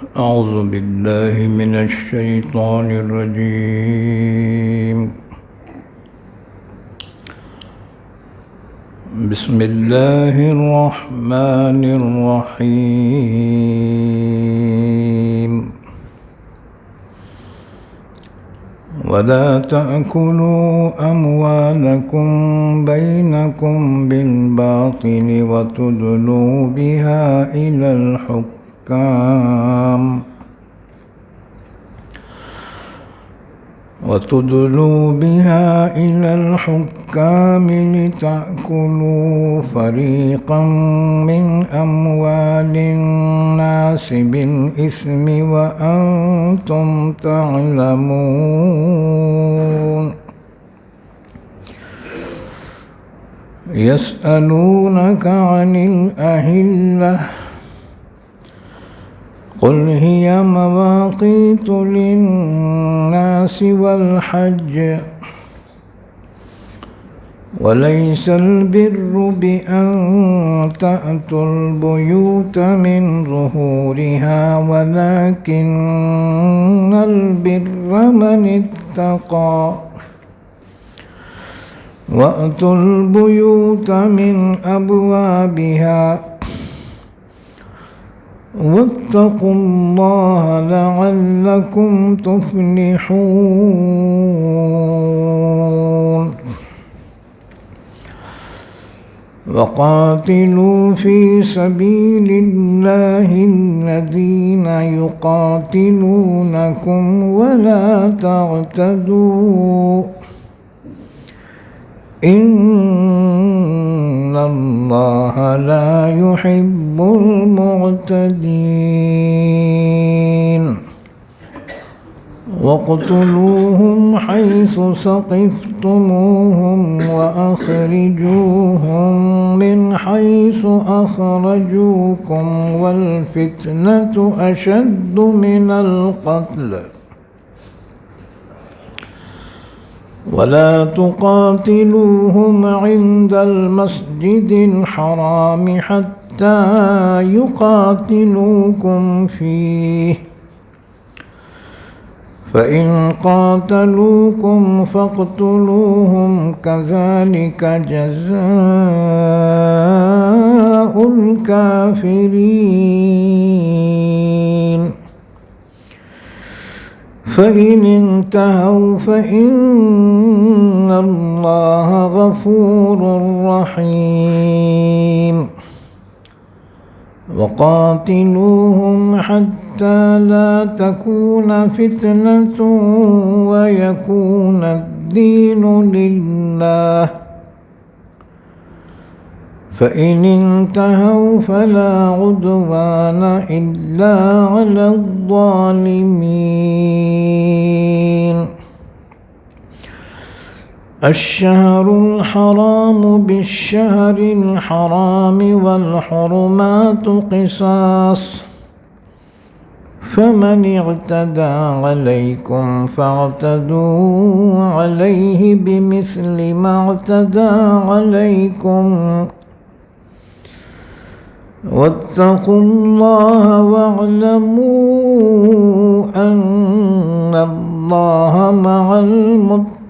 أعوذ بالله من الشيطان الرجيم. بسم الله الرحمن الرحيم. ولا تأكلوا أموالكم بينكم بالباطل وتدلوا بها إلى الحكام لتأكلوا فريقا من أموال الناس بالإثم وأنتم تعلمون. يسألونك عن الأهلة قل هي مواقيت للناس والحج وليس البر بأن تأتوا البيوت من ظهورها ولكن البر من اتقى وأتوا البيوت من أبوابها واتقوا الله لعلكم تفلحون. وقاتلوا في سبيل الله الذين يقاتلونكم ولا تعتدوا إن الله لا يحب المعتدين. واقتلوهم حيث ثقفتموهم وأخرجوهم من حيث أخرجوكم والفتنة أشد من القتل ولا تقاتلوهم عند المسجد الحرام حتى يقاتلوكم فيه فإن قاتلوكم فاقتلوهم كذلك جزاء الكافرين. فإن انتهوا فإن الله غفور رحيم. وقاتلوهم حتى لا تكون فتنة ويكون الدين لله فإن انتهوا فلا عدوان إلا على الظالمين. الشهر الحرام بالشهر الحرام والحرمات قصاص فمن اعتدى عليكم فاعتدوا عليه بمثل ما اعتدى عليكم واتقوا الله واعلموا أن الله مع المتقين.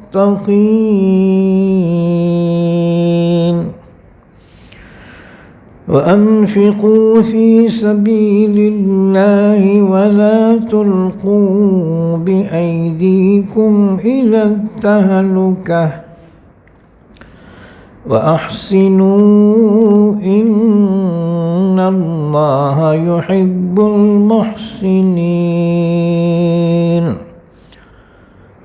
وأنفقوا في سبيل الله ولا تلقوا بأيديكم إلى التهلكة وأحسنوا إن الله يحب المحسنين.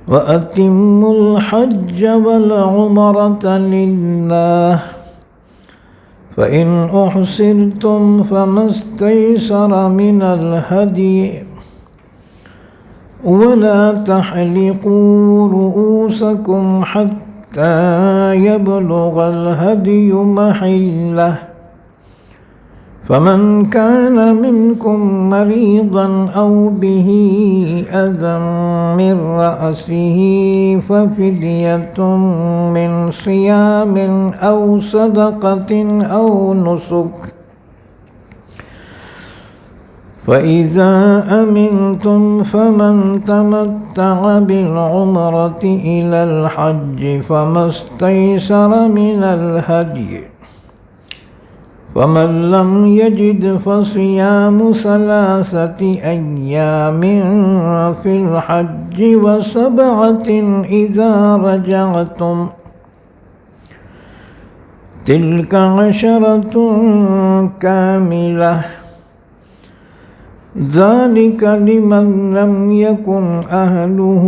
وأتموا الحج والعمرة لله فإن أحصرتم فما استيسر من الهدي ولا تحلقوا رؤوسكم حتى يبلغ الهدي محله فمن كان منكم مريضا أو به أذى من رأسه ففدية من صيام أو صدقة أو نسك فإذا أمنتم فمن تمتع بالعمرة إلى الحج فما استيسر من الهدي فمن لم يجد فصيام 3 أيام في الحج و7 إذا رجعتم تلك 10 كاملة ذلك لمن لم يكن أهله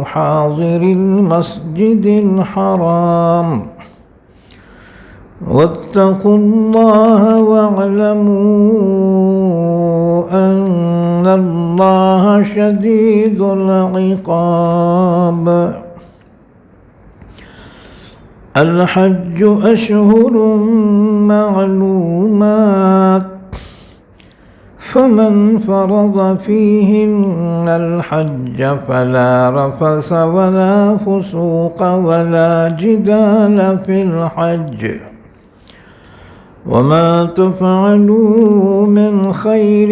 حاضر المسجد الحرام واتقوا الله واعلموا أن الله شديد العقاب. الحج أشهر معلومات فمن فرض فيهن الحج فلا رفث ولا فسوق ولا جدال في الحج وما تفعلوا من خير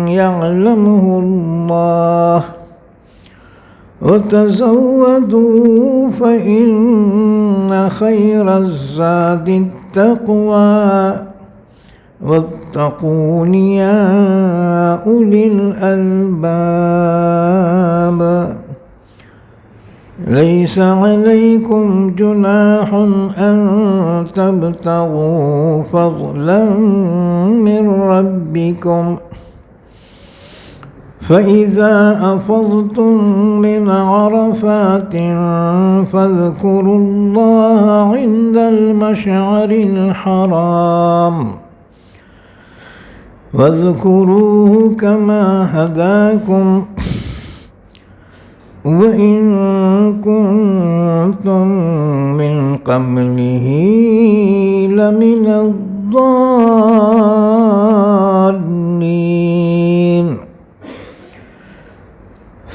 يعلمه الله وتزودوا فإن خير الزاد التقوى واتقون يا أولي الألباب. ليس عليكم جناح أن تبتغوا فضلا من ربكم فإذا أفضتم من عرفات فاذكروا الله عند المشعر الحرام واذكروه كما هداكم وإن كنتم من قبله لمن الضالين.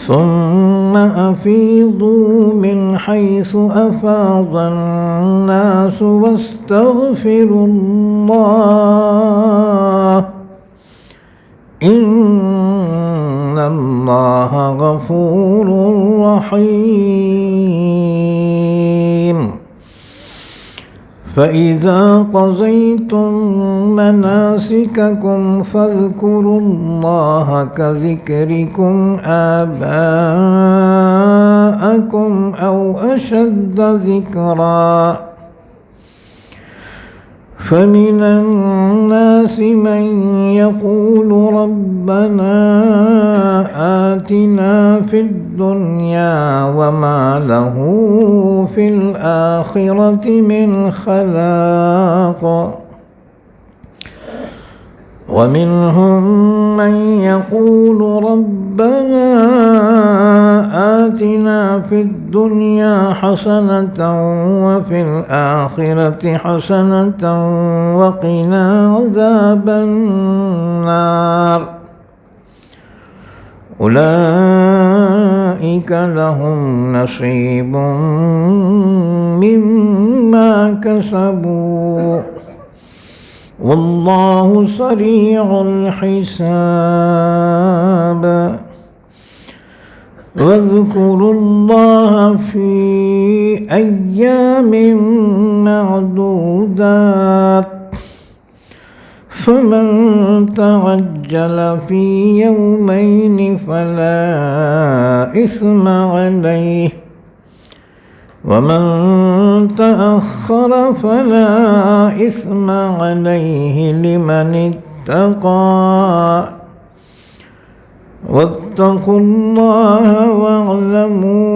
ثم أفيضوا من حيث أفاض الناس واستغفروا الله إن الله غفور رحيم. فإذا قضيتم مناسككم فاذكروا الله كذكركم آباءكم أو أشد ذكرا فمن الناس من يقول ربنا آتنا في الدنيا وما له في الآخرة من خلاق ومنهم من يقول ربنا آتنا في الدنيا حسنة وفي الآخرة حسنة وقنا عذاب النار. أولئك لهم نصيب مما كسبوا والله سريع الحساب. واذكروا الله في أيام معدودات فمن تعجل في يومين فلا إثم عليه ومن تأخر فلا إثم عليه لمن اتقى واتقوا الله واعلموا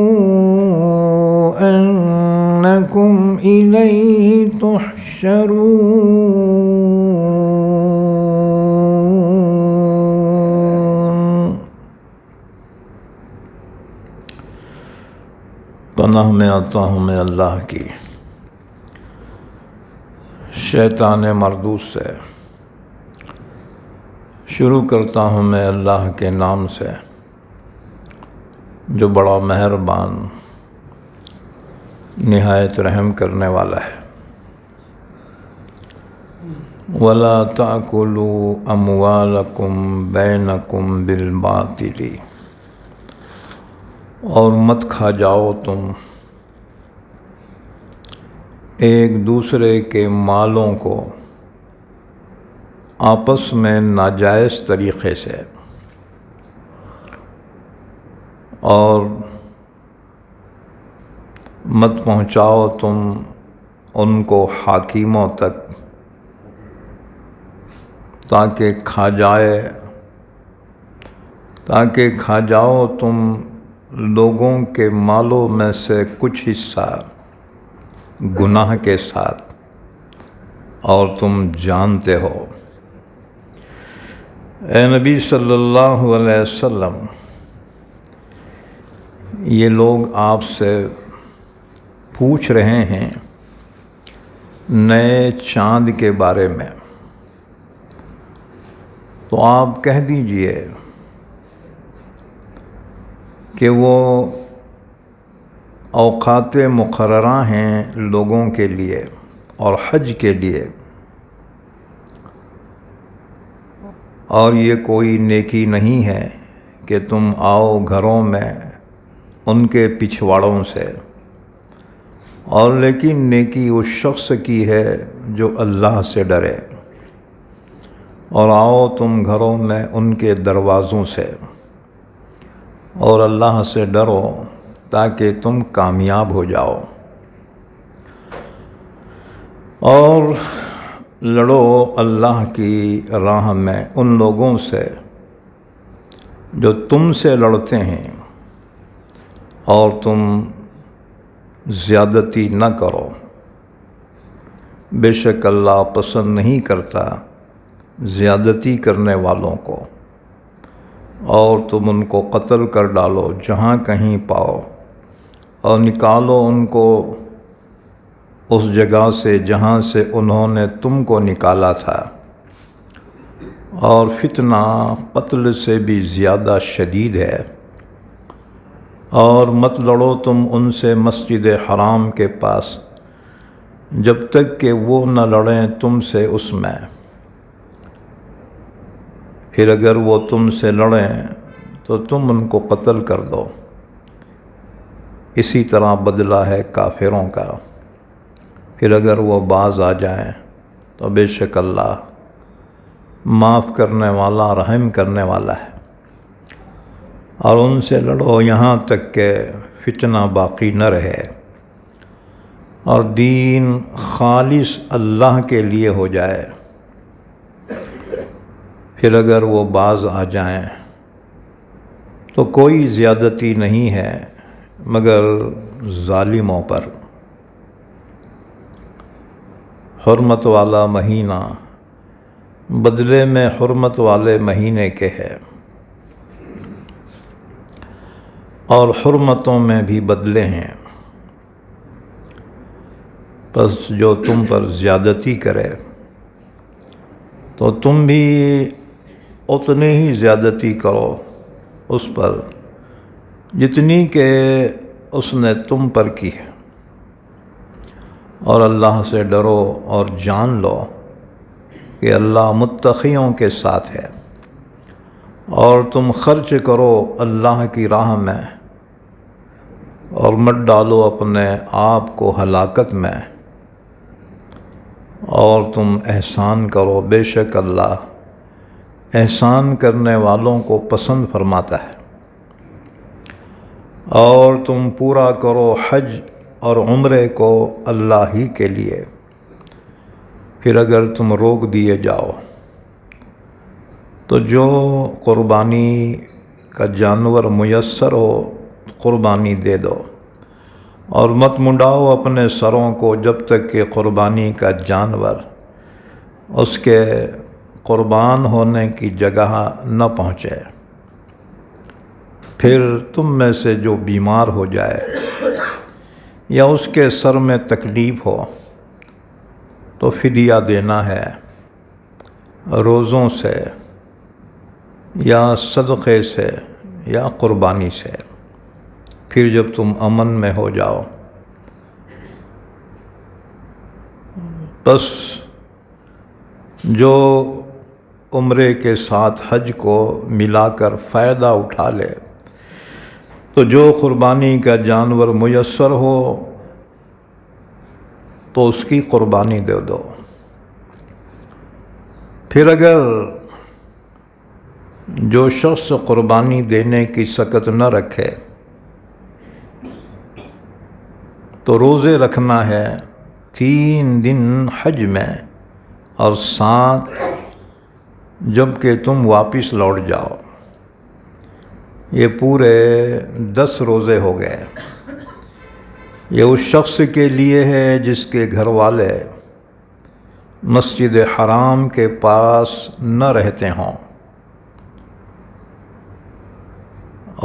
أنكم إليه تحشرون. پناہ میں آتا ہوں میں اللہ کی شیطان مردود سے. شروع کرتا ہوں میں اللہ کے نام سے جو بڑا مہربان نہایت رحم کرنے والا ہے. ولا تأکلوا اموالکم بینکم بالباطل، اور مت کھا جاؤ تم ایک دوسرے کے مالوں کو آپس میں ناجائز طریقے سے، اور مت پہنچاؤ تم ان کو حاکموں تک تاکہ کھا جاؤ تم لوگوں کے مالوں میں سے کچھ حصہ گناہ کے ساتھ، اور تم جانتے ہو۔ اے نبی صلی اللہ علیہ وسلم، یہ لوگ آپ سے پوچھ رہے ہیں نئے چاند کے بارے میں، تو آپ کہہ دیجئے کہ وہ اوقات مقررہ ہیں لوگوں کے لیے اور حج کے لیے، اور یہ کوئی نیکی نہیں ہے کہ تم آؤ گھروں میں ان کے پچھواڑوں سے، اور لیکن نیکی اس شخص کی ہے جو اللہ سے ڈرے، اور آؤ تم گھروں میں ان کے دروازوں سے، اور اللہ سے ڈرو تاکہ تم کامیاب ہو جاؤ، اور لڑو اللہ کی راہ میں ان لوگوں سے جو تم سے لڑتے ہیں، اور تم زیادتی نہ کرو، بے شک اللہ پسند نہیں کرتا زیادتی کرنے والوں کو، اور تم ان کو قتل کر ڈالو جہاں کہیں پاؤ، اور نکالو ان کو اس جگہ سے جہاں سے انہوں نے تم کو نکالا تھا، اور فتنہ قتل سے بھی زیادہ شدید ہے، اور مت لڑو تم ان سے مسجد حرام کے پاس جب تک کہ وہ نہ لڑیں تم سے اس میں، پھر اگر وہ تم سے لڑیں تو تم ان کو قتل کر دو، اسی طرح بدلہ ہے کافروں کا، پھر اگر وہ باز آ جائیں تو بے شک اللہ معاف کرنے والا رحم کرنے والا ہے، اور ان سے لڑو یہاں تک کہ فتنہ باقی نہ رہے اور دین خالص اللہ کے لیے ہو جائے، پھر اگر وہ باز آ جائیں تو کوئی زیادتی نہیں ہے مگر ظالموں پر۔ حرمت والا مہینہ بدلے میں حرمت والے مہینے کے ہے، اور حرمتوں میں بھی بدلے ہیں، پس جو تم پر زیادتی کرے تو تم بھی اتنی ہی زیادتی کرو اس پر جتنی کہ اس نے تم پر کی ہے، اور اللہ سے ڈرو اور جان لو کہ اللہ متقیوں کے ساتھ ہے، اور تم خرچ کرو اللہ کی راہ میں، اور مت ڈالو اپنے آپ کو ہلاکت میں، اور تم احسان کرو، بے شک اللہ احسان کرنے والوں کو پسند فرماتا ہے، اور تم پورا کرو حج اور عمرے کو اللہ ہی کے لیے، پھر اگر تم روک دیے جاؤ تو جو قربانی کا جانور میسر ہو قربانی دے دو، اور مت منڈاؤ اپنے سروں کو جب تک کہ قربانی کا جانور اس کے قربان ہونے کی جگہ نہ پہنچے، پھر تم میں سے جو بیمار ہو جائے یا اس کے سر میں تکلیف ہو تو فدیہ دینا ہے روزوں سے یا صدقے سے یا قربانی سے، پھر جب تم امن میں ہو جاؤ بس جو عمرے کے ساتھ حج کو ملا کر فائدہ اٹھا لے تو جو قربانی کا جانور میسر ہو تو اس کی قربانی دے دو۔ پھر اگر جو شخص قربانی دینے کی سکت نہ رکھے تو روزے رکھنا ہے 3 دن حج میں اور 7 جب کہ تم واپس لوٹ جاؤ، یہ پورے 10 روزے ہو گئے۔ یہ اس شخص کے لیے ہے جس کے گھر والے مسجد حرام کے پاس نہ رہتے ہوں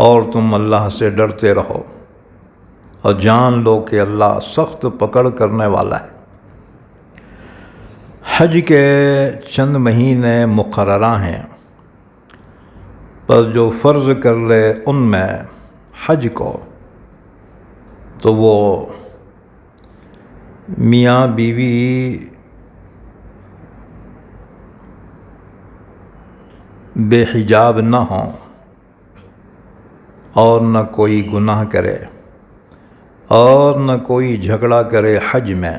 اور تم اللہ سے ڈرتے رہو اور جان لو کہ اللہ سخت پکڑ کرنے والا ہے۔ حج کے چند مہینے مقررہ ہیں، پر جو فرض کر لے ان میں حج کو تو وہ میاں بیوی بے حجاب نہ ہوں اور نہ کوئی گناہ کرے اور نہ کوئی جھگڑا کرے حج میں،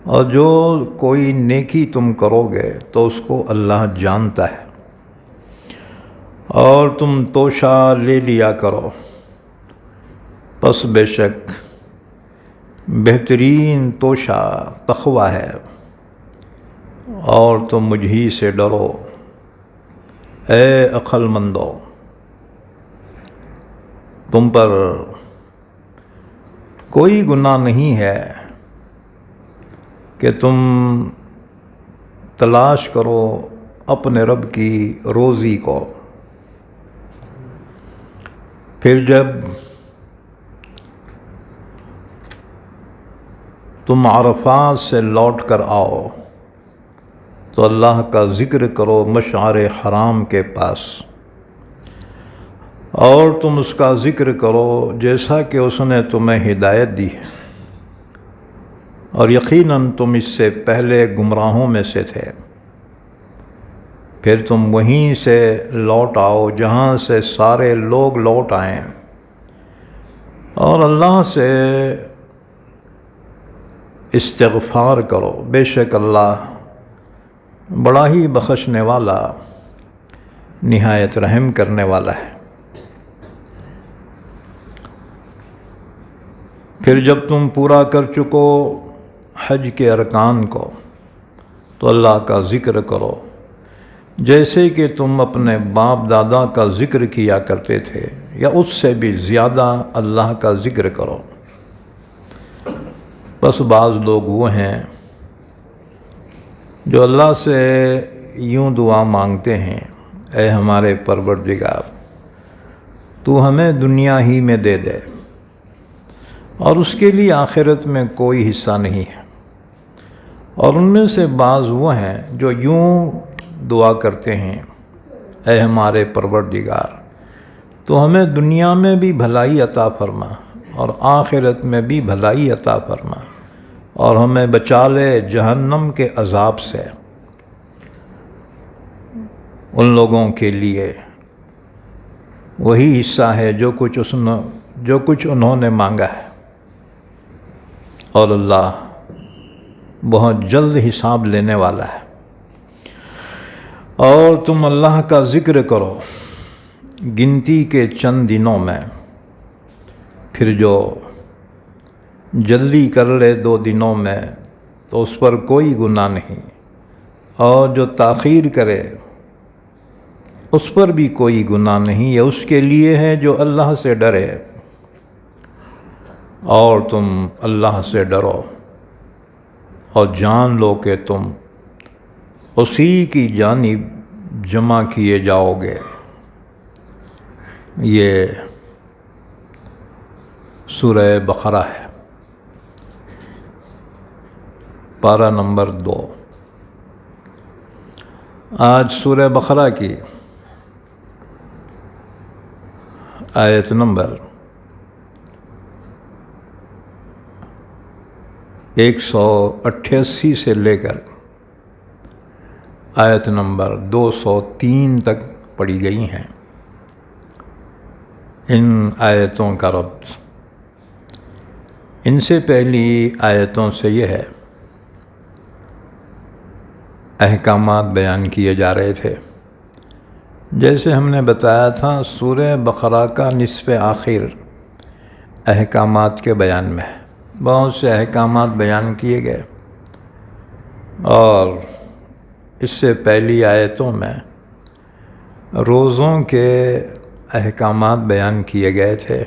اور جو کوئی نیکی تم کرو گے تو اس کو اللہ جانتا ہے، اور تم توشہ لے لیا کرو، پس بے شک بہترین توشہ تقوی ہے، اور تم مجھ ہی سے ڈرو اے عقل مندو۔ تم پر کوئی گناہ نہیں ہے کہ تم تلاش کرو اپنے رب کی روزی کو، پھر جب تم عرفات سے لوٹ کر آؤ تو اللہ کا ذکر کرو مشعر حرام کے پاس، اور تم اس کا ذکر کرو جیسا کہ اس نے تمہیں ہدایت دی ہے، اور یقیناً تم اس سے پہلے گمراہوں میں سے تھے۔ پھر تم وہیں سے لوٹ آؤ جہاں سے سارے لوگ لوٹ آئیں، اور اللہ سے استغفار کرو، بے شک اللہ بڑا ہی بخشنے والا نہایت رحم کرنے والا ہے۔ پھر جب تم پورا کر چکو حج کے ارکان کو تو اللہ کا ذکر کرو جیسے کہ تم اپنے باپ دادا کا ذکر کیا کرتے تھے یا اس سے بھی زیادہ اللہ کا ذکر کرو۔ بس بعض لوگ وہ ہیں جو اللہ سے یوں دعا مانگتے ہیں، اے ہمارے پروردگار تو ہمیں دنیا ہی میں دے دے، اور اس کے لیے آخرت میں کوئی حصہ نہیں ہے۔ اور ان میں سے بعض وہ ہیں جو یوں دعا کرتے ہیں، اے ہمارے پروردگار تو ہمیں دنیا میں بھی بھلائی عطا فرما اور آخرت میں بھی بھلائی عطا فرما، اور ہمیں بچا لے جہنم کے عذاب سے۔ ان لوگوں کے لیے وہی حصہ ہے جو کچھ انہوں نے مانگا ہے، اور اللہ بہت جلد حساب لینے والا ہے۔ اور تم اللہ کا ذکر کرو گنتی کے چند دنوں میں، پھر جو جلدی کر لے 2 دنوں میں تو اس پر کوئی گناہ نہیں، اور جو تاخیر کرے اس پر بھی کوئی گناہ نہیں، یہ اس کے لیے ہے جو اللہ سے ڈرے۔ اور تم اللہ سے ڈرو اور جان لو کہ تم اسی کی جانب جمع کیے جاؤ گے۔ یہ سورہ بقرہ ہے، پارہ نمبر 2۔ آج سورہ بقرہ کی آیت نمبر 188 سے لے کر آیت نمبر 203 تک پڑھی گئی ہیں۔ ان آیتوں کا ربط ان سے پہلی آیتوں سے یہ ہے، احکامات بیان کیے جا رہے تھے۔ جیسے ہم نے بتایا تھا، سورہ بقرہ کا نصف آخر احکامات کے بیان میں ہے، بہت سے احکامات بیان کیے گئے، اور اس سے پہلی آیتوں میں روزوں کے احکامات بیان کیے گئے تھے،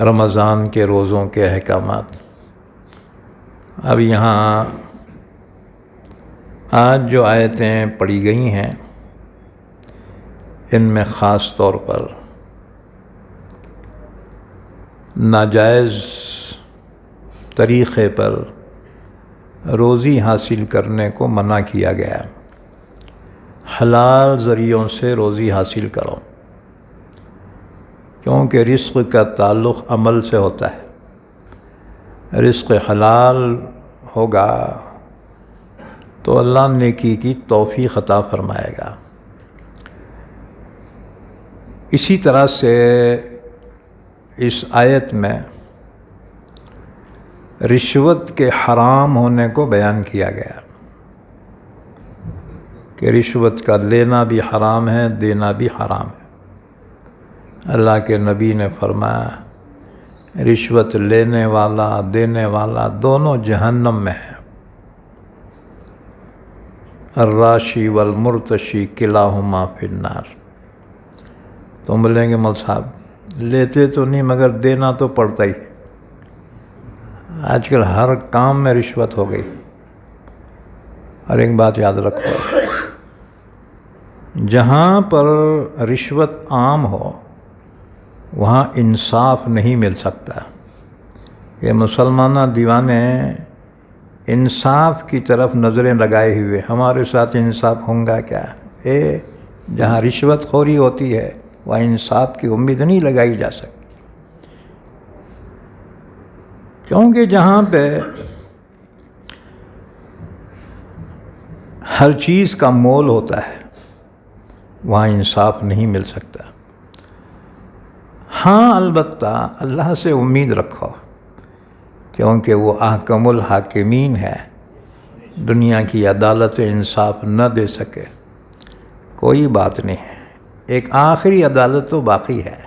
رمضان کے روزوں کے احکامات۔ اب یہاں آج جو آیتیں پڑھی گئی ہیں، ان میں خاص طور پر ناجائز طریقے پر روزی حاصل کرنے کو منع کیا گیا۔ حلال ذریعوں سے روزی حاصل کرو، کیونکہ رزق کا تعلق عمل سے ہوتا ہے۔ رزق حلال ہوگا تو اللہ نیکی کی توفیق عطا فرمائے گا۔ اسی طرح سے اس آیت میں رشوت کے حرام ہونے کو بیان کیا گیا کہ رشوت کا لینا بھی حرام ہے، دینا بھی حرام ہے۔ اللہ کے نبی نے فرمایا، رشوت لینے والا دینے والا دونوں جہنم میں ہیں۔ الراشی والمرتشی کلاہما فی النار۔ تم بولیں گے مول صاحب لیتے تو نہیں مگر دینا تو پڑتا ہی۔ آج کل ہر کام میں رشوت ہو گئی۔ اور ایک بات یاد رکھو، جہاں پر رشوت عام ہو وہاں انصاف نہیں مل سکتا۔ یہ مسلمانہ دیوانے انصاف کی طرف نظریں لگائے ہوئے، ہمارے ساتھ انصاف ہونگا کیا؟ جہاں رشوت خوری ہوتی ہے وہاں انصاف کی امید نہیں لگائی جا سکتی، کیونکہ جہاں پہ ہر چیز کا مول ہوتا ہے وہاں انصاف نہیں مل سکتا۔ ہاں البتہ اللہ سے امید رکھو، کیونکہ وہ احکم الحاکمین ہے، دنیا کی عدالت انصاف نہ دے سکے کوئی بات نہیں ہے، ایک آخری عدالت تو باقی ہے۔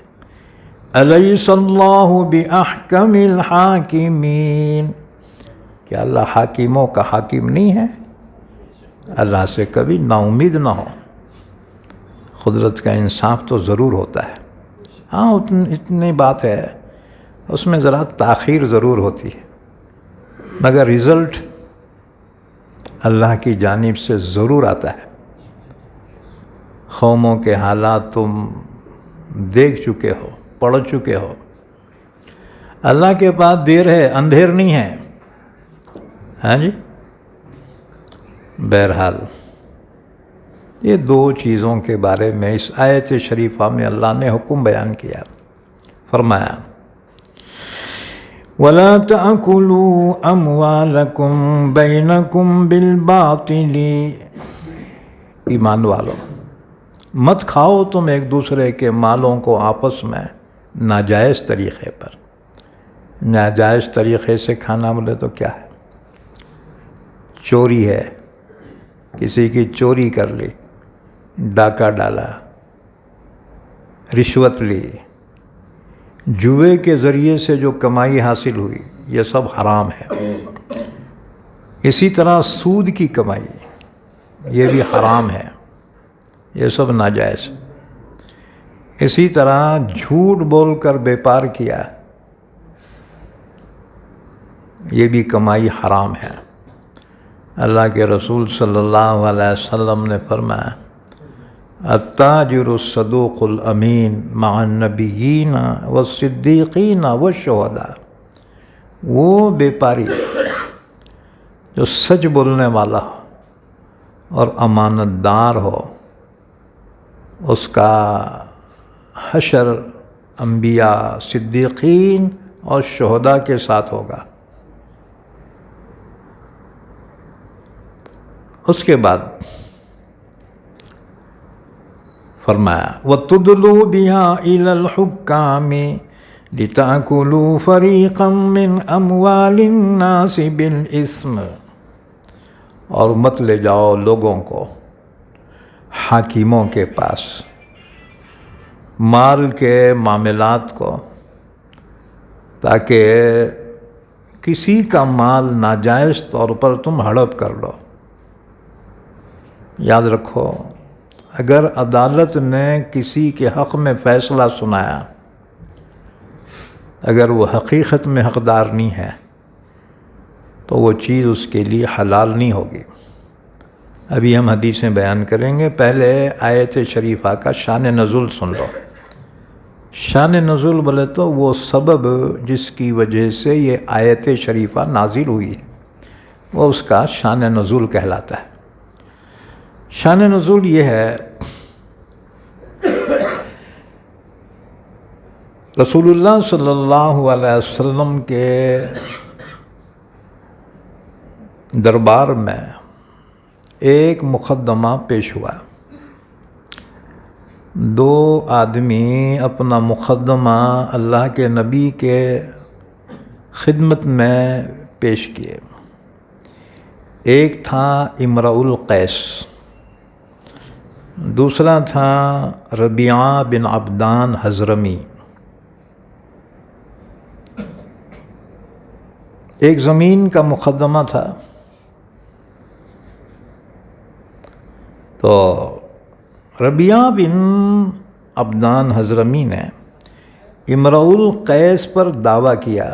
الیس اللہ باحکم الحاکمین، کیا اللہ حاکموں کا حاکم نہیں ہے؟ اللہ سے کبھی نا امید نہ ہو۔ قدرت کا انصاف تو ضرور ہوتا ہے، ہاں اتنی بات ہے، اس میں ذرا تاخیر ضرور ہوتی ہے، مگر رزلٹ اللہ کی جانب سے ضرور آتا ہے۔ قوموں کے حالات تم دیکھ چکے ہو، پڑھ چکے ہو۔ اللہ کے پاس دیر ہے، اندھیر نہیں ہے۔ ہاں جی، بہرحال یہ دو چیزوں کے بارے میں اس آیت شریفہ میں اللہ نے حکم بیان کیا، فرمایا وَلَا تَأْكُلُوا أَمْوَالَكُمْ بَيْنَكُمْ بِالْبَاطِلِ، ایمان والو مت کھاؤ تم ایک دوسرے کے مالوں کو آپس میں ناجائز طریقے پر۔ ناجائز طریقے سے کھانا بولے تو کیا ہے؟ چوری ہے، کسی کی چوری کر لی، ڈاکہ ڈالا، رشوت لی، جوئے کے ذریعے سے جو کمائی حاصل ہوئی، یہ سب حرام ہے۔ اسی طرح سود کی کمائی، یہ بھی حرام ہے، یہ سب ناجائز۔ اسی طرح جھوٹ بول کر بیپار کیا، یہ بھی کمائی حرام ہے۔ اللہ کے رسول صلی اللہ علیہ وسلم نے فرمایا التاجر الصدوق الامین مع النبیین والصدیقین والشہداء، وہ بیپاری جو سچ بولنے والا ہو اور امانت دار ہو، اس کا حشر انبیاء، صدیقین اور شہداء کے ساتھ ہوگا۔ اس کے بعد فرمایا وَتُدْلُوا بِهَا إِلَى الْحُكَّامِ لِتَأْكُلُوا فَرِيقًا مِّنْ أَمْوَالِ النَّاسِ بِالْإِثْمِ، اور مت لے جاؤ لوگوں کو حاکموں کے پاس مال کے معاملات کو، تاکہ کسی کا مال ناجائز طور پر تم ہڑپ کر لو۔ یاد رکھو، اگر عدالت نے کسی کے حق میں فیصلہ سنایا، اگر وہ حقیقت میں حقدار نہیں ہے تو وہ چیز اس کے لیے حلال نہیں ہوگی۔ ابھی ہم حدیثیں بیان کریں گے، پہلے آیت شریفہ کا شان نزول سن لو۔ شان نزول بولے تو وہ سبب جس کی وجہ سے یہ آیت شریفہ نازل ہوئی ہے، وہ اس کا شان نزول کہلاتا ہے۔ شان نزول یہ ہے، رسول اللہ صلی اللہ علیہ وسلم کے دربار میں ایک مقدمہ پیش ہوا۔ دو آدمی اپنا مقدمہ اللہ کے نبی کے خدمت میں پیش کیے۔ ایک تھا امرؤ القیس، دوسرا تھا ربیعہ بن عبدان حضرمی۔ ایک زمین کا مقدمہ تھا، تو ربیعہ بن عبدان حضرمی نے امرؤ القیس پر دعویٰ کیا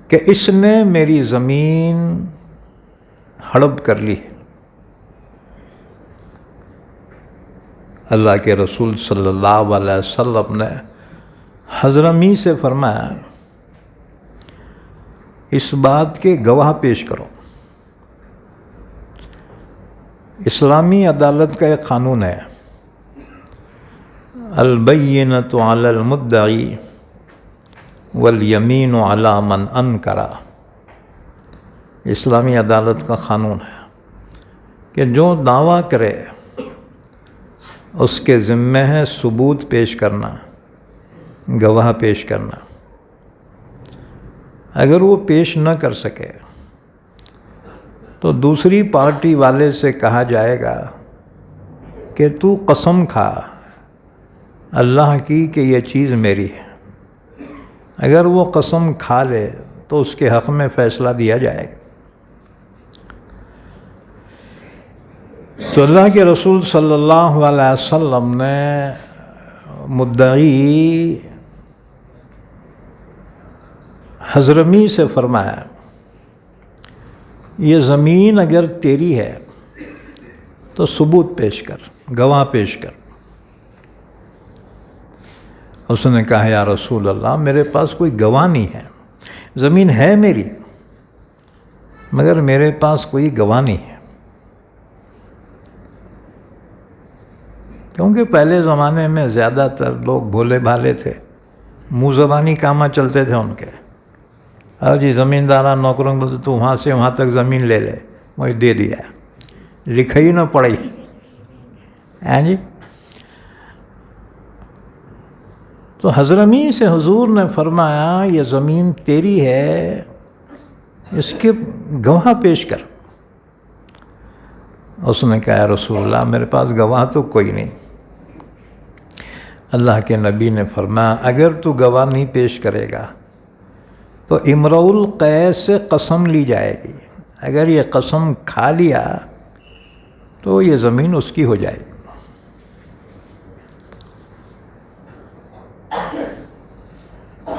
کہ اس نے میری زمین ہڑپ کر لی۔ اللہ کے رسول صلی اللہ علیہ وسلم نے حضرمی سے فرمایا اس بات کے گواہ پیش کرو۔ اسلامی عدالت کا ایک قانون ہے، البینۃ علی المدعی والیمین علی من انکر۔ اسلامی عدالت کا قانون ہے کہ جو دعویٰ کرے اس کے ذمہ ہے ثبوت پیش کرنا، گواہ پیش کرنا۔ اگر وہ پیش نہ کر سکے تو دوسری پارٹی والے سے کہا جائے گا کہ تو قسم کھا اللہ کی کہ یہ چیز میری ہے۔ اگر وہ قسم کھا لے تو اس کے حق میں فیصلہ دیا جائے گا۔ تو اللہ کے رسول صلی اللہ علیہ وسلم نے مدعی حضرمی سے فرمایا یہ زمین اگر تیری ہے تو ثبوت پیش کر، گواہ پیش کر۔ اس نے کہا یا رسول اللہ میرے پاس کوئی گواہ نہیں ہے، زمین ہے میری مگر میرے پاس کوئی گواہ نہیں ہے۔ کیونکہ پہلے زمانے میں زیادہ تر لوگ بھولے بھالے تھے، منہ زبانی کام چلتے تھے ان کے۔ اور جی زمیندارہ نوکروں کو تو وہاں سے وہاں تک زمین لے لے، وہی دے دیا، لکھائی نہ پڑی۔ جی تو حضرمی سے حضور نے فرمایا یہ زمین تیری ہے، اس کے گواہ پیش کر۔ اس نے کہا یا رسول اللہ میرے پاس گواہ تو کوئی نہیں۔ اللہ کے نبی نے فرمایا اگر تو گواہ نہیں پیش کرے گا تو امرؤ القیس سے قسم لی جائے گی، اگر یہ قسم کھا لیا تو یہ زمین اس کی ہو جائے گی۔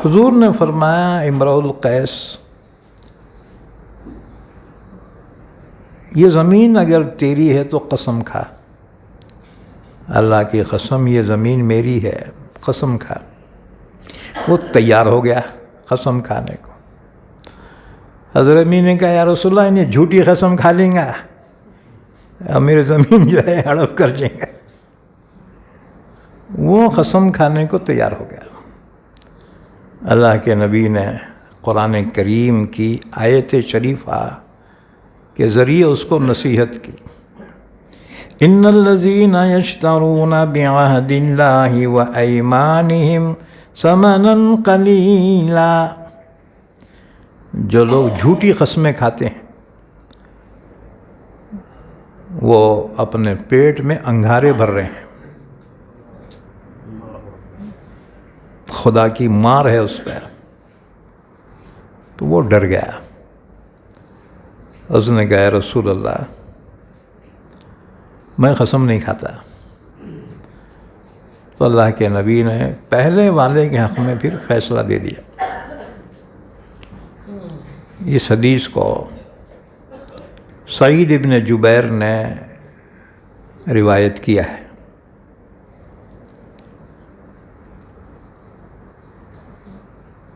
حضور نے فرمایا امرؤ القیس یہ زمین اگر تیری ہے تو قسم کھا، اللہ کی قسم یہ زمین میری ہے، قسم کھا۔ وہ تیار ہو گیا قسم کھانے کو۔ حضرمی نے کہا یا رسول اللہ انہیں جھوٹی قسم کھا لیں گا اور میری زمین جو ہے ہڑپ کر لیں گے۔ وہ قسم کھانے کو تیار ہو گیا۔ اللہ کے نبی نے قرآن کریم کی آیت شریفہ کے ذریعے اس کو نصیحت کی۔ ان الذین یشترون بعہد اللہ وایمانہم ثمنا قلیلا، جو لوگ جھوٹی قسمیں کھاتے ہیں وہ اپنے پیٹ میں انگارے بھر رہے ہیں، خدا کی مار ہے اس پہ۔ تو وہ ڈر گیا، اس نے کہا رسول اللہ میں قسم نہیں کھاتا۔ تو اللہ کے نبی نے پہلے والے کے حق میں پھر فیصلہ دے دیا۔ اس حدیث کو سعید ابن جبیر نے روایت کیا ہے۔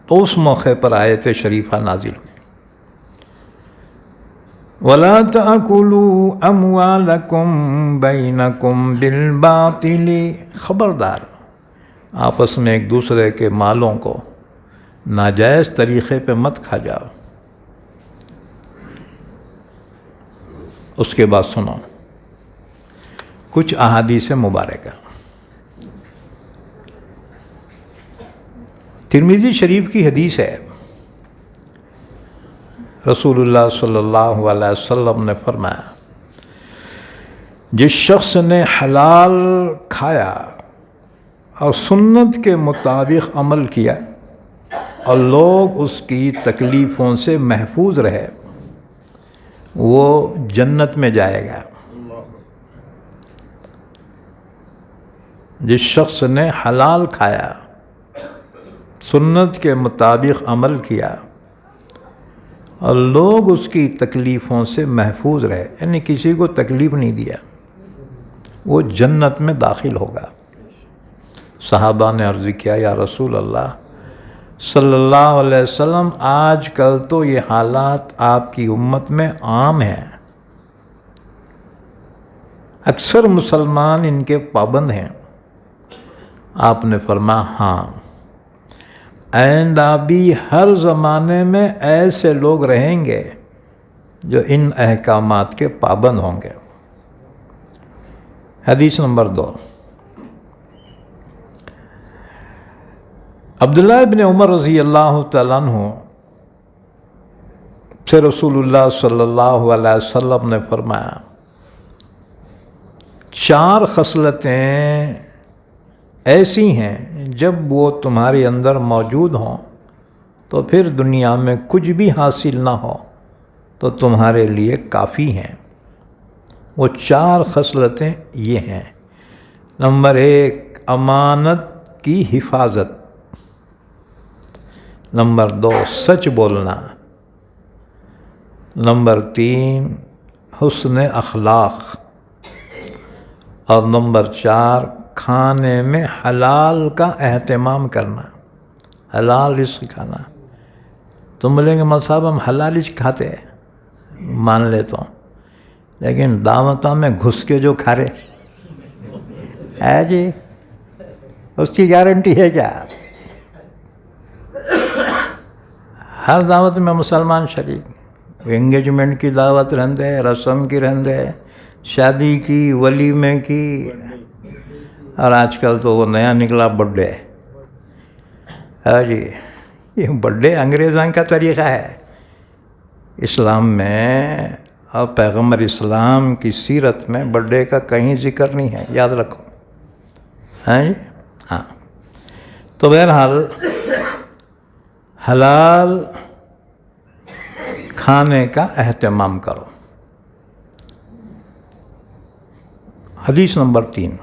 تو اس موقع پر آیت شریفہ نازل ہوئی، وَلَا تَأْكُلُوا أَمْوَالَكُمْ بَيْنَكُمْ بِالْبَاطِلِ، خبردار آپس میں ایک دوسرے کے مالوں کو ناجائز طریقے پہ مت کھا جاؤ۔ اس کے بعد سنو کچھ احادیث مبارکہ۔ ترمذی شریف کی حدیث ہے، رسول اللہ صلی اللہ علیہ وسلم نے فرمایا جس شخص نے حلال کھایا اور سنت کے مطابق عمل کیا اور لوگ اس کی تکلیفوں سے محفوظ رہے وہ جنت میں جائے گا۔ جس شخص نے حلال کھایا، سنت کے مطابق عمل کیا اور لوگ اس کی تکلیفوں سے محفوظ رہے، یعنی کسی کو تکلیف نہیں دیا، وہ جنت میں داخل ہوگا۔ صحابہ نے عرض کیا یا رسول اللہ صلی اللہ علیہ وسلم آج کل تو یہ حالات آپ کی امت میں عام ہیں، اکثر مسلمان ان کے پابند ہیں۔ آپ نے فرمایا ہاں، آئندہ بھی ہر زمانے میں ایسے لوگ رہیں گے جو ان احکامات کے پابند ہوں گے۔ حدیث نمبر 2، عبداللہ ابن عمر رضی اللہ تعالیٰ عنہ سے رسول اللہ صلی اللہ علیہ وسلم نے فرمایا 4 خصلتیں ایسی ہیں جب وہ تمہارے اندر موجود ہوں تو پھر دنیا میں کچھ بھی حاصل نہ ہو تو تمہارے لیے کافی ہیں۔ وہ 4 خصلتیں یہ ہیں، نمبر 1 امانت کی حفاظت، نمبر 2 سچ بولنا، نمبر 3 حسن اخلاق، اور نمبر 4 کھانے میں حلال کا اہتمام کرنا، حلال رزق کھانا۔ تم بولیں گے مول صاحب ہم حلال رزق کھاتے ہیں، مان لیتا ہوں، لیکن دعوتوں میں گھس کے جو کھا رہے ہے جی اس کی گارنٹی ہے کیا؟ ہر دعوت میں مسلمان شریک، انگیجمنٹ کی دعوت رہندے، رسم کی رہندے، شادی کی، ولیمے کی، اور آج کل تو وہ نیا نکلا برتھ ڈے۔ ہاں جی، یہ برتھ ڈے انگریزاں کا طریقہ ہے۔ اسلام میں اور پیغمبر اسلام کی سیرت میں برتھ ڈے کا کہیں ذکر نہیں ہے، یاد رکھو۔ ہاں جی، ہاں۔ تو بہرحال حلال کھانے کا اہتمام کرو۔ حدیث نمبر 3،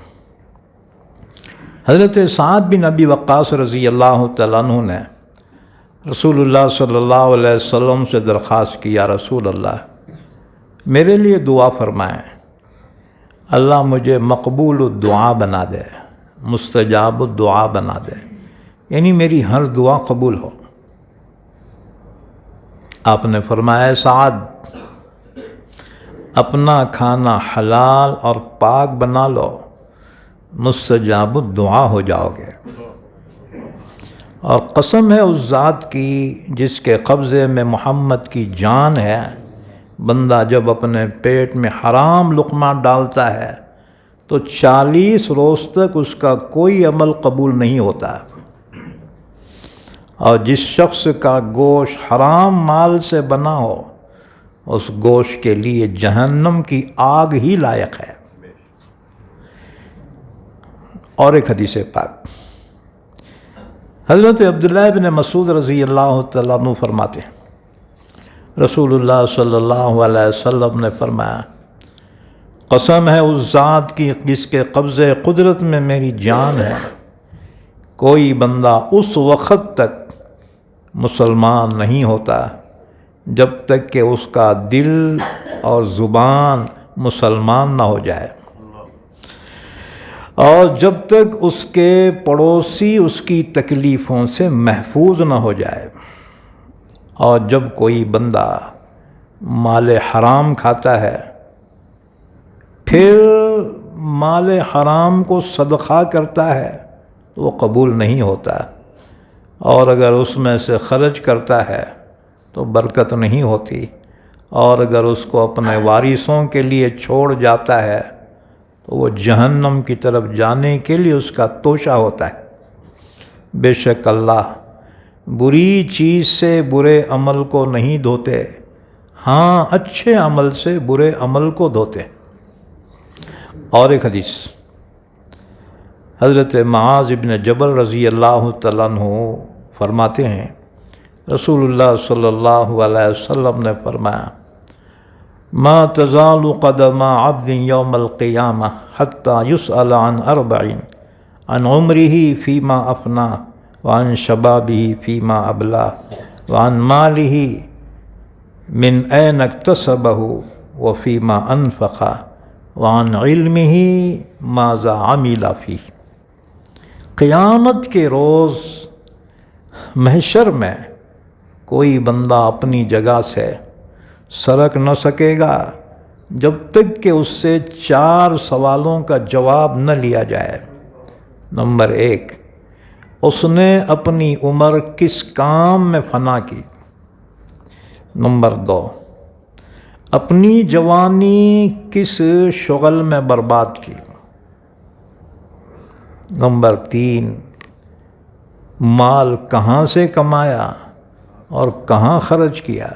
حضرت سعد بن ابی وقاص رضی اللہ تعالیٰ عنہ نے رسول اللہ صلی اللہ علیہ وسلم سے درخواست کی یا رسول اللہ میرے لیے دعا فرمائیں، اللہ مجھے مقبول الدعا بنا دے، مستجاب الدعا بنا دے، یعنی میری ہر دعا قبول ہو۔ آپ نے فرمایا سعد اپنا کھانا حلال اور پاک بنا لو، مستجاب الدعا ہو جاؤ گے۔ اور قسم ہے اس ذات کی جس کے قبضے میں محمد کی جان ہے، بندہ جب اپنے پیٹ میں حرام لقمہ ڈالتا ہے تو 40 روز تک اس کا کوئی عمل قبول نہیں ہوتا، اور جس شخص کا گوشت حرام مال سے بنا ہو اس گوشت کے لیے جہنم کی آگ ہی لائق ہے۔ اور ایک حدیث پاک، حضرت عبداللہ بن مسعود رضی اللہ تعالیٰ عنہ فرماتے ہیں، رسول اللہ صلی اللہ علیہ وسلم نے فرمایا، قسم ہے اس ذات کی جس کے قبضے قدرت میں میری جان ہے، کوئی بندہ اس وقت تک مسلمان نہیں ہوتا جب تک کہ اس کا دل اور زبان مسلمان نہ ہو جائے، اور جب تک اس کے پڑوسی اس کی تکلیفوں سے محفوظ نہ ہو جائے۔ اور جب کوئی بندہ مال حرام کھاتا ہے پھر مال حرام کو صدقہ کرتا ہے تو وہ قبول نہیں ہوتا، اور اگر اس میں سے خرچ کرتا ہے تو برکت نہیں ہوتی، اور اگر اس کو اپنے وارثوں کے لیے چھوڑ جاتا ہے تو وہ جہنم کی طرف جانے کے لیے اس کا توشہ ہوتا ہے۔ بے شک اللہ بری چیز سے برے عمل کو نہیں دھوتے، ہاں اچھے عمل سے برے عمل کو دھوتے۔ اور ایک حدیث، حضرت معاذ بن جبل رضی اللہ تعالیٰ عنہ فرماتے ہیں، رسول اللہ صلی اللہ علیہ وسلم نے فرمایا، ما تزال قدم عبد یوم القیامہ حتی یسأل عن 4، عن عمره فیما افنا، وعن شبابه فیما ابلا، وعن ماله من این اکتسبه وفیما انفق، وعن علمه ماذا عمل فیہ۔ قیامت کے روز محشر میں کوئی بندہ اپنی جگہ سے سرک نہ سکے گا جب تک کہ اس سے 4 سوالوں کا جواب نہ لیا جائے۔ نمبر 1، اس نے اپنی عمر کس کام میں فنا کی۔ نمبر 2، اپنی جوانی کس شغل میں برباد کی۔ نمبر 3، مال کہاں سے کمایا اور کہاں خرچ کیا۔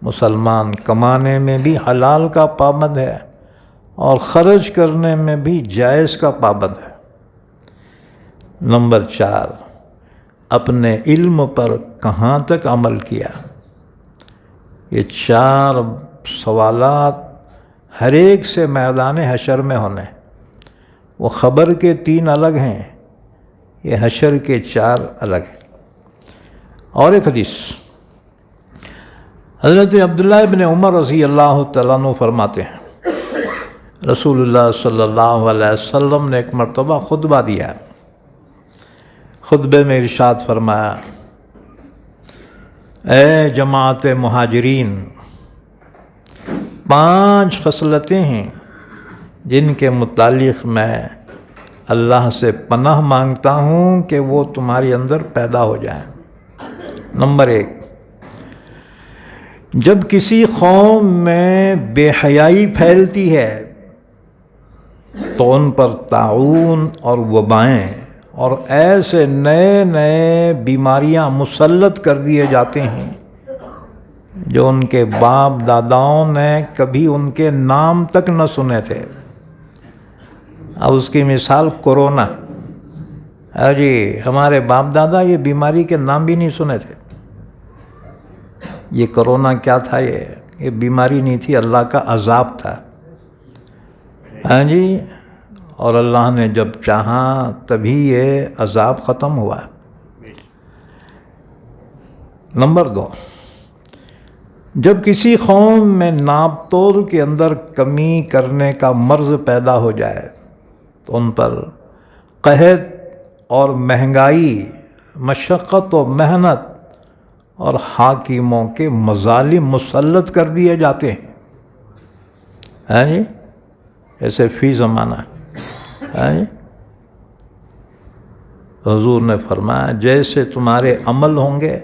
مسلمان کمانے میں بھی حلال کا پابند ہے اور خرچ کرنے میں بھی جائز کا پابند ہے۔ نمبر 4، اپنے علم پر کہاں تک عمل کیا۔ یہ 4 سوالات ہر ایک سے میدان حشر میں ہونے، وہ خبر کے 3 الگ ہیں، یہ حشر کے 4 الگ ہیں۔ اور ایک حدیث، حضرت عبداللہ ابن عمر رضی اللہ تعالیٰ عنہ فرماتے ہیں، رسول اللہ صلی اللہ علیہ وسلم نے ایک مرتبہ خطبہ دیا، خطبے میں ارشاد فرمایا، اے جماعت مہاجرین، 5 خصلتیں ہیں جن کے متعلق میں اللہ سے پناہ مانگتا ہوں کہ وہ تمہارے اندر پیدا ہو جائیں۔ نمبر 1، جب کسی قوم میں بے حیائی پھیلتی ہے تو ان پر طاعون اور وبائیں اور ایسے نئے بیماریاں مسلط کر دیے جاتے ہیں جو ان کے باپ داداؤں نے کبھی ان کے نام تک نہ سنے تھے۔ اب اس کی مثال کورونا، جی ہمارے باپ دادا یہ بیماری کے نام بھی نہیں سنے تھے۔ یہ کرونا کیا تھا؟ یہ بیماری نہیں تھی، اللہ کا عذاب تھا۔ ہاں جی، اور اللہ نے جب چاہا تبھی یہ عذاب ختم ہوا۔ نمبر 2، جب کسی قوم میں ناپ تول کے اندر کمی کرنے کا مرض پیدا ہو جائے تو ان پر قحط اور مہنگائی، مشقت و محنت اور حاکموں کے مظالم مسلط کر دیے جاتے ہیں۔ ہاں جی، ایسے فی زمانہ ہاں جی، حضور نے فرمایا جیسے تمہارے عمل ہوں گے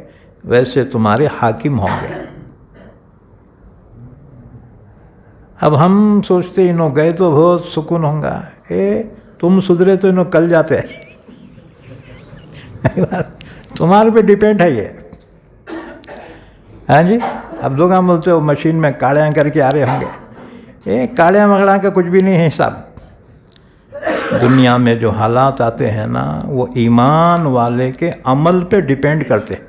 ویسے تمہارے حاکم ہوں گے۔ اب ہم سوچتے انہوں گئے تو بہت سکون ہوں گا، تم سدھرے تو انہوں کل جاتے ہیں تمہارے پہ ڈیپینڈ ہے یہ. ہاں جی، اب لوگ ہم بولتے ہو مشین میں کاڑیاں کر کے آ رہے ہوں گے، کاڑیاں مگڑا کا کچھ بھی نہیں ہے حساب. دنیا میں جو حالات آتے ہیں نا وہ ایمان والے کے عمل پہ ڈیپینڈ کرتے ہیں.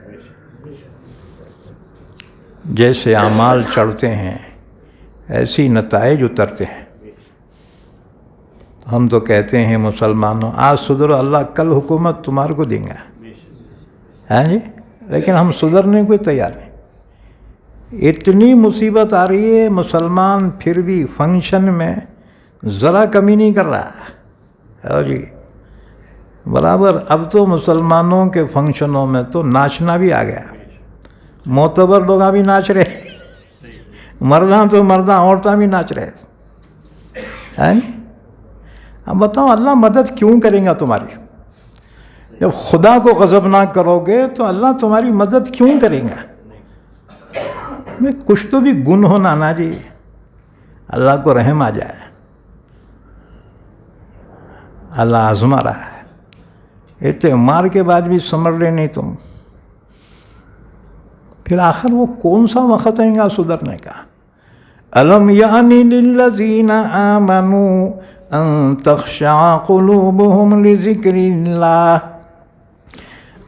جیسے اعمال چڑھتے ہیں ایسی نتائج اترتے ہیں. ہم تو کہتے ہیں مسلمانوں آج سدھرو، اللہ کل حکومت تمہارے کو دیں گا. ہاں جی، لیکن ہم سدھرنے کو تیار نہیں. اتنی مصیبت آ رہی ہے، مسلمان پھر بھی فنکشن میں ذرا کمی نہیں کر رہا. ہاں جی، برابر. اب تو مسلمانوں کے فنکشنوں میں تو ناچنا بھی آ گیا. معتبر لوگ بھی ناچ رہے، مرداں تو مرداں، عورتاں بھی ناچ رہے. اب بتاؤ اللہ مدد کیوں کریں گا تمہاری؟ جب خدا کو غضب نہ کرو گے تو اللہ تمہاری مدد کیوں کریں گا؟ کچھ تو بھی گن ہونا نا جی، اللہ کو رحم آ جائے. اللہ آزما رہا ہے، اتنے مار کے بعد بھی سمجھ لے نہیں تم، پھر آخر وہ کون سا وقت آئے گا سدھرنے کا؟ الم یعنی للذین آمنوا ان تخشع قلوبہم لذکر اللہ.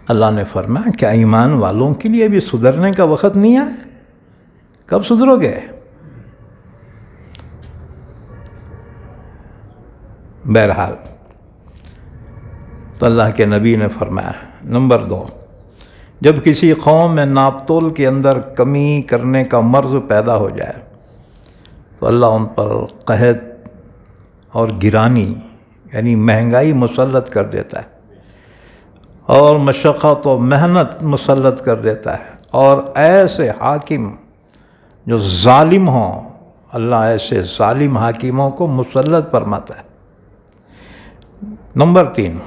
اللہ نے فرمایا کیا ایمان والوں کے لیے بھی سدھرنے کا وقت نہیں ہے؟ کب سدھرو گے؟ بہرحال تو اللہ کے نبی نے فرمایا نمبر 2، جب کسی قوم میں ناپ تول کے اندر کمی کرنے کا مرض پیدا ہو جائے تو اللہ ان پر قحط اور گرانی یعنی مہنگائی مسلط کر دیتا ہے، اور مشقت و محنت مسلط کر دیتا ہے، اور ایسے حاکم جو ظالم ہوں اللہ ایسے ظالم حاکموں کو مسلط فرماتا ہے. نمبر 3،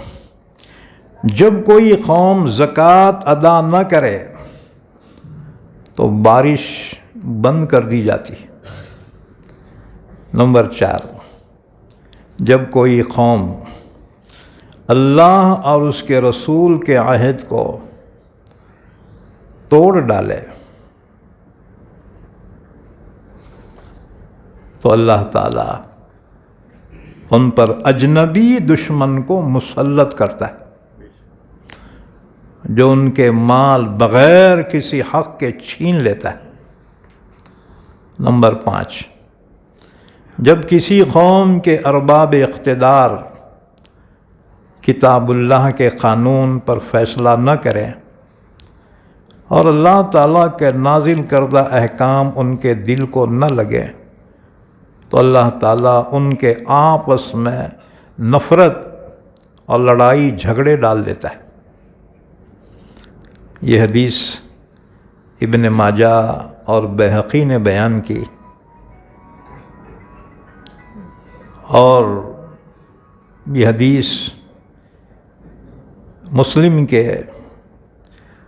جب کوئی قوم زکوٰۃ ادا نہ کرے تو بارش بند کر دی جاتی. نمبر 4، جب کوئی قوم اللہ اور اس کے رسول کے عہد کو توڑ ڈالے تو اللہ تعالیٰ ان پر اجنبی دشمن کو مسلط کرتا ہے جو ان کے مال بغیر کسی حق کے چھین لیتا ہے. نمبر 5، جب کسی قوم کے ارباب اقتدار کتاب اللہ کے قانون پر فیصلہ نہ کریں اور اللہ تعالیٰ کے نازل کردہ احکام ان کے دل کو نہ لگے تو اللہ تعالیٰ ان کے آپس میں نفرت اور لڑائی جھگڑے ڈال دیتا ہے. یہ حدیث ابن ماجہ اور بہقی نے بیان کی، اور یہ حدیث مسلم کے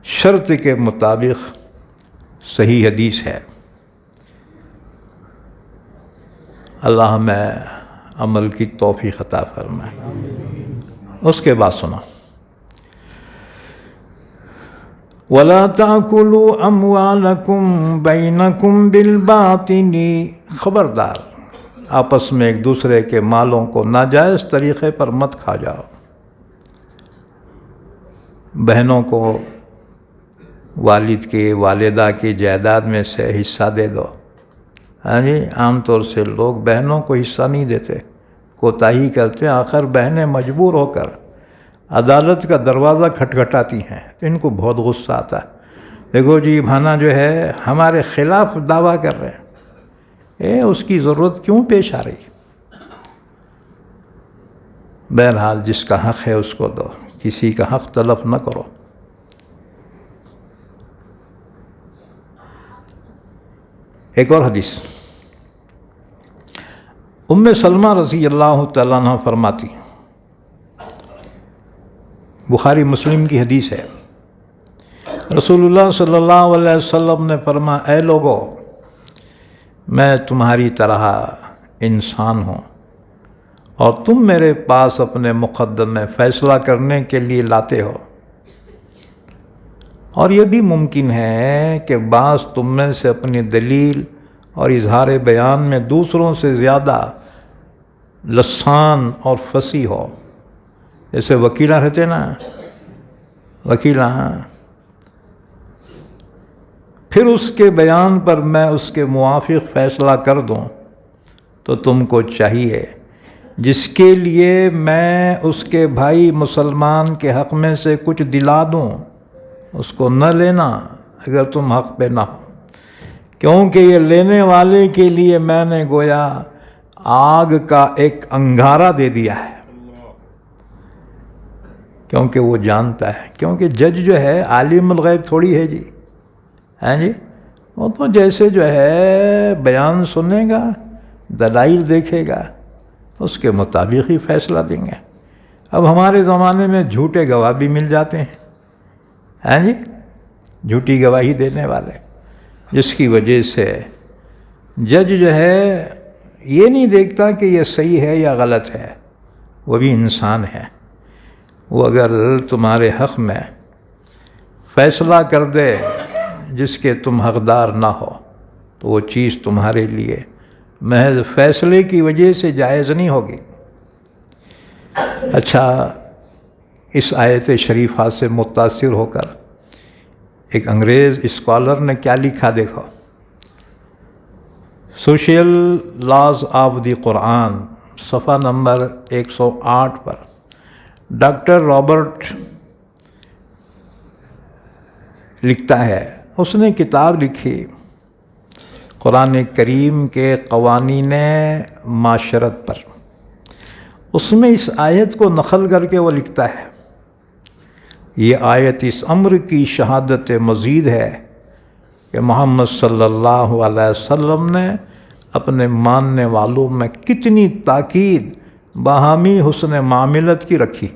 شرط کے مطابق صحیح حدیث ہے. اللہ ہمیں عمل کی توفیق عطا فرمائے. اس کے بعد سنا وَلَا تَأْكُلُوا أَمْوَالَكُمْ بَيْنَكُمْ بِالْبَاطِلِ، خبردار آپس میں ایک دوسرے کے مالوں کو ناجائز طریقے پر مت کھا جاؤ. بہنوں کو والد کی والدہ کی جائیداد میں سے حصہ دے دو. ہاں جی، عام طور سے لوگ بہنوں کو حصہ نہیں دیتے، کوتاہی کرتے، آخر بہنیں مجبور ہو کر عدالت کا دروازہ کھٹکھٹاتی ہیں تو ان کو بہت غصہ آتا ہے. دیکھو جی بھانا جو ہے ہمارے خلاف دعویٰ کر رہے ہیں، اس کی ضرورت کیوں پیش آ رہی؟ بہرحال جس کا حق ہے اس کو دو، کسی کا حق تلف نہ کرو. ایک اور حدیث ام سلمہ رضی اللہ تعالیٰ عنہ فرماتی، بخاری مسلم کی حدیث ہے، رسول اللہ صلی اللہ علیہ وسلم نے فرمایا اے لوگو، میں تمہاری طرح انسان ہوں اور تم میرے پاس اپنے مقدم میں فیصلہ کرنے کے لیے لاتے ہو، اور یہ بھی ممکن ہے کہ بعض تم میں سے اپنی دلیل اور اظہار بیان میں دوسروں سے زیادہ لسان اور فصیح ہو، جیسے وکیلہ رہتے نا، وکیلہ، پھر اس کے بیان پر میں اس کے موافق فیصلہ کر دوں تو تم کو چاہیے جس کے لیے میں اس کے بھائی مسلمان کے حق میں سے کچھ دلا دوں اس کو نہ لینا اگر تم حق پہ نہ ہو، کیونکہ یہ لینے والے کے لیے میں نے گویا آگ کا ایک انگارہ دے دیا ہے، کیونکہ وہ جانتا ہے، کیونکہ جج جو ہے عالم الغیب تھوڑی ہے جی، ہیں جی، وہ تو جیسے جو ہے بیان سنے گا، دلائل دیکھے گا، اس کے مطابق ہی فیصلہ دیں گے۔ اب ہمارے زمانے میں جھوٹے گواہ بھی مل جاتے ہیں، ہیں جی، جھوٹی گواہی دینے والے، جس کی وجہ سے جج جو ہے یہ نہیں دیکھتا کہ یہ صحیح ہے یا غلط ہے، وہ بھی انسان ہے، وہ اگر تمہارے حق میں فیصلہ کر دے جس کے تم حقدار نہ ہو تو وہ چیز تمہارے لیے محض فیصلے کی وجہ سے جائز نہیں ہوگی۔ اچھا، اس آیت شریفہ سے متاثر ہو کر ایک انگریز اسکالر نے کیا لکھا دیکھو، سوشل لاز آف دی قرآن، صفحہ نمبر 108 پر ڈاکٹر رابرٹ لکھتا ہے، اس نے کتاب لکھی قرآن کریم کے قوانین معاشرت پر، اس میں اس آیت کو نقل کر کے وہ لکھتا ہے، یہ آیت اس امر کی شہادت مزید ہے کہ محمد صلی اللہ علیہ وسلم نے اپنے ماننے والوں میں کتنی تاکید باہمی حسن معاملت کی رکھی،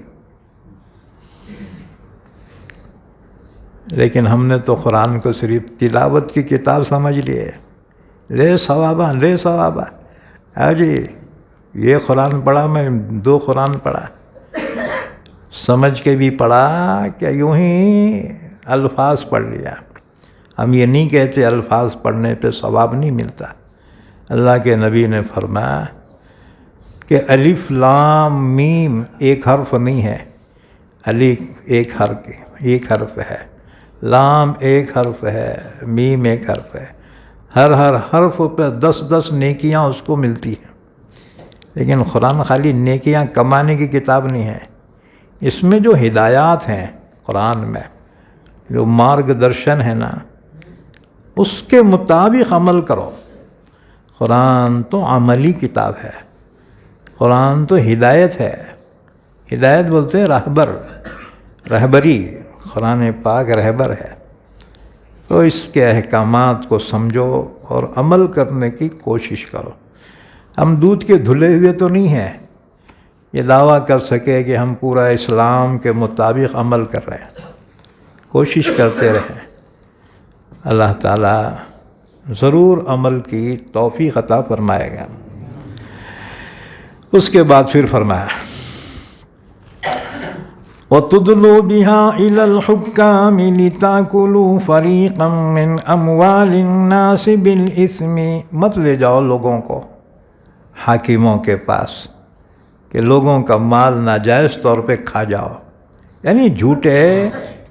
لیکن ہم نے تو قرآن کو صرف تلاوت کی کتاب سمجھ لیے، لے ثوابہ لے ثوابہ، جی یہ قرآن پڑھا، میں 2 قرآن پڑھا، سمجھ کے بھی پڑھا کہ یوں ہی الفاظ پڑھ لیا۔ ہم یہ نہیں کہتے الفاظ پڑھنے پہ ثواب نہیں ملتا، اللہ کے نبی نے فرمایا کہ الف لام میم ایک حرف نہیں ہے، الف ایک حرف ہے، لام ایک حرف ہے، میم ایک حرف ہے، ہر حرف پہ 10 نیکیاں اس کو ملتی ہیں، لیکن قرآن خالی نیکیاں کمانے کی کتاب نہیں ہے، اس میں جو ہدایات ہیں قرآن میں، جو مارگ درشن ہے نا، اس کے مطابق عمل کرو۔ قرآن تو عملی کتاب ہے، قرآن تو ہدایت ہے، ہدایت بولتے ہیں رہبری، قرآن پاک رہبر ہے، تو اس کے احکامات کو سمجھو اور عمل کرنے کی کوشش کرو۔ ہم دودھ کے دھلے ہوئے تو نہیں ہیں یہ دعویٰ کر سکے کہ ہم پورا اسلام کے مطابق عمل کر رہے ہیں، کوشش کرتے رہیں، اللہ تعالیٰ ضرور عمل کی توفیق عطا فرمائے گا۔ اس کے بعد پھر فرمایا وَتُدْلُوا بِهَا إِلَى الْحُكَّامِ لِتَأْكُلُوا فَرِيقًا مِّنْ أَمْوَالِ النَّاسِ بِالْإِثْمِ، مت لے جاؤ لوگوں کو حاکموں کے پاس کہ لوگوں کا مال ناجائز طور پہ کھا جاؤ، یعنی جھوٹے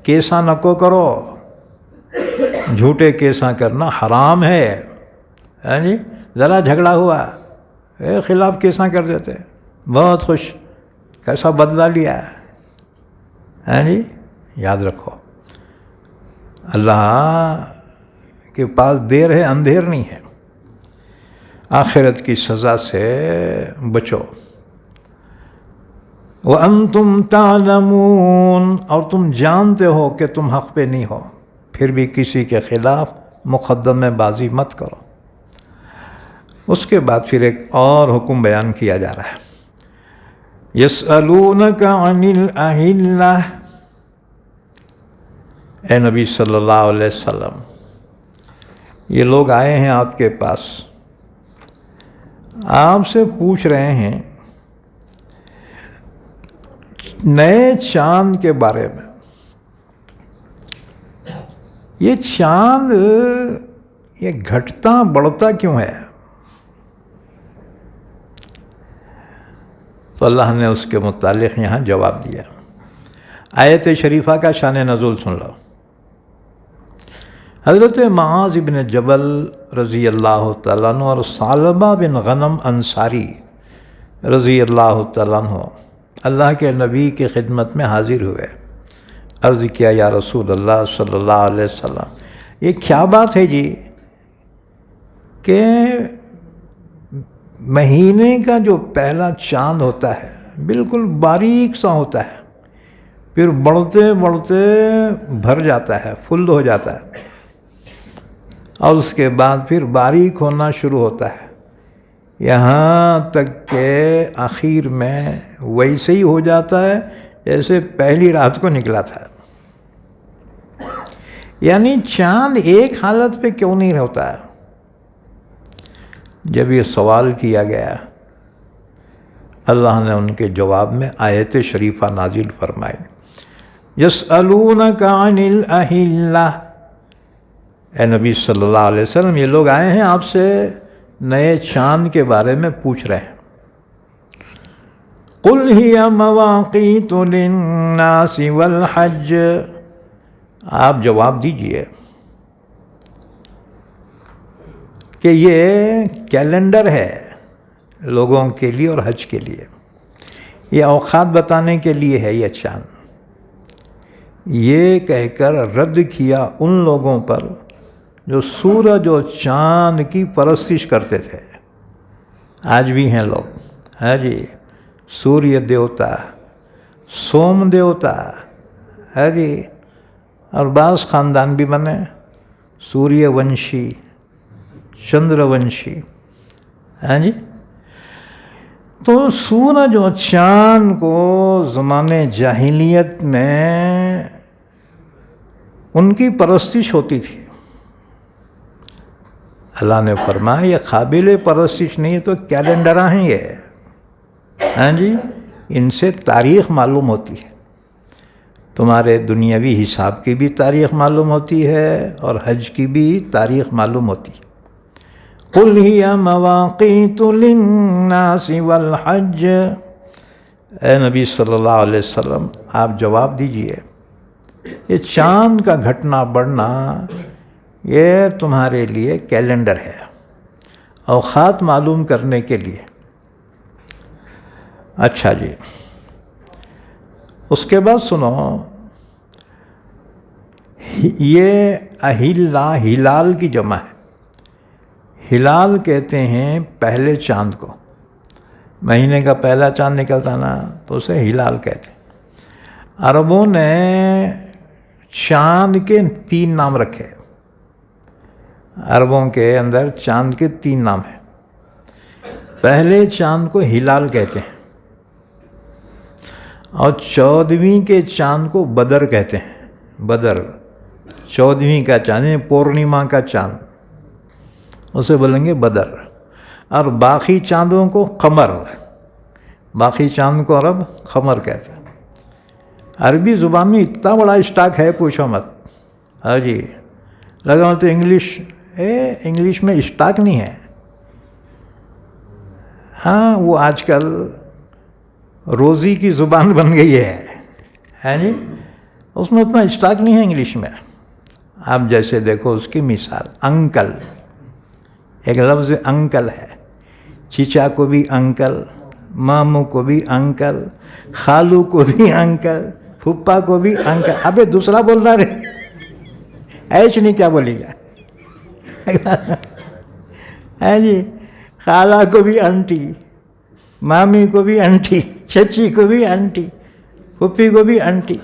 کیسا نہ کو کرو، جھوٹے کیسا کرنا حرام ہے، یعنی ذرا جھگڑا ہوا خلاف کیسا کر دیتے، بہت خوش، کیسا بدلہ لیا ہے جی، یاد رکھو اللہ کے پاس دیر ہے اندھیر نہیں ہے، آخرت کی سزا سے بچو۔ وَأَنْتُمْ تَعْلَمُونَ، اور تم جانتے ہو کہ تم حق پہ نہیں ہو، پھر بھی کسی کے خلاف مقدمے بازی مت کرو۔ اس کے بعد پھر ایک اور حکم بیان کیا جا رہا ہے، يَسْأَلُونَكَ عَنِ الْأَهِلَّةِ، اے نبی صلی اللہ علیہ وسلم، یہ لوگ آئے ہیں آپ کے پاس آپ سے پوچھ رہے ہیں نئے چاند کے بارے میں. یہ چاند یہ گھٹتا بڑھتا کیوں ہے؟ تو اللہ نے اس کے متعلق یہاں جواب دیا. آیت شریفہ کا شان نزول سن لو. حضرت معاذ بن جبل رضی اللہ تعالیٰ عنہ اور ثعلبہ بن غنم انصاری رضی اللہ تعالیٰ عنہ اللہ کے نبی کی خدمت میں حاضر ہوئے. عرض کیا یا رسول اللہ صلی اللہ علیہ وسلم، یہ کیا بات ہے جی کہ مہینے کا جو پہلا چاند ہوتا ہے بالکل باریک سا ہوتا ہے، پھر بڑھتے بڑھتے بھر جاتا ہے، فل ہو جاتا ہے، اور اس کے بعد پھر باریک ہونا شروع ہوتا ہے، یہاں تک کہ آخر میں ویسے ہی ہو جاتا ہے جیسے پہلی رات کو نکلا تھا. یعنی چاند ایک حالت پہ کیوں نہیں ہوتا ہے؟ جب یہ سوال کیا گیا اللہ نے ان کے جواب میں آیت شریفہ نازل فرمائی. یسألونک عن الأہلہ، اے نبی صلی اللہ علیہ وسلم، یہ لوگ آئے ہیں آپ سے نئے چاند کے بارے میں پوچھ رہے ہیں. قل ہی مواقیت للناس والحج، آپ جواب دیجئے کہ یہ کیلنڈر ہے لوگوں کے لیے اور حج کے لیے. یہ اوقات بتانے کے لیے ہے یہ چاند. یہ کہہ کر رد کیا ان لوگوں پر جو سورج اور چاند کی پرستش کرتے تھے. آج بھی ہیں لوگ، ہاں جی، سوریہ دیوتا، سوم دیوتا، ہاں جی، اور بعض خاندان بھی بنے سوریہ ونشی، چندر ونشی، ہاں جی. تو سورج اور چاند کو زمانے جاہلیت میں ان کی پرستش ہوتی تھی. اللہ نے فرمایا یہ قابل پرستش نہیں تو کیلنڈراں ہیں یہ، ہاں جی، ان سے تاریخ معلوم ہوتی ہے، تمہارے دنیاوی حساب کی بھی تاریخ معلوم ہوتی ہے اور حج کی بھی تاریخ معلوم ہوتی ہے. قل ہی مواقیت للناس والحج، اے نبی صلی اللہ علیہ وسلم آپ جواب دیجئے یہ چاند کا گھٹنا بڑھنا یہ تمہارے لیے کیلنڈر ہے، اوقات معلوم کرنے کے لیے. اچھا جی، اس کے بعد سنو، یہ اہلہ ہلال کی جمع ہے. ہلال کہتے ہیں پہلے چاند کو، مہینے کا پہلا چاند نکلتا نا تو اسے ہلال کہتے ہیں. عربوں نے چاند کے 3 نام رکھے. عربوں کے اندر چاند کے 3 نام ہیں. پہلے چاند کو ہلال کہتے ہیں اور 14ویں کے چاند کو بدر کہتے ہیں. بدر 14ویں کا چاند، پورنیما کا چاند، اسے بولیں گے بدر. اور باقی چاندوں کو قمر، باقی چاند کو عرب قمر کہتے ہیں. عربی زبان میں اتنا بڑا اسٹاک ہے پوچھو مت. ہاں جی، لگا تو انگلش میں اسٹاک نہیں ہے. ہاں وہ آج کل روزی کی زبان بن گئی ہے جی، اس میں اتنا اسٹاک نہیں ہے انگلش میں. آپ جیسے دیکھو اس کی مثال انکل، ایک لفظ انکل ہے. چچا کو بھی انکل، ماموں کو بھی انکل، خالو کو بھی انکل، پھپھا کو بھی انکل. ابے دوسرا بولنا رہے ایش نہیں کیا بولی گا ہے جی. خالہ کو بھی انٹی، مامی کو بھی انٹی، چچی کو بھی انٹی، پھپھی کو بھی انٹی.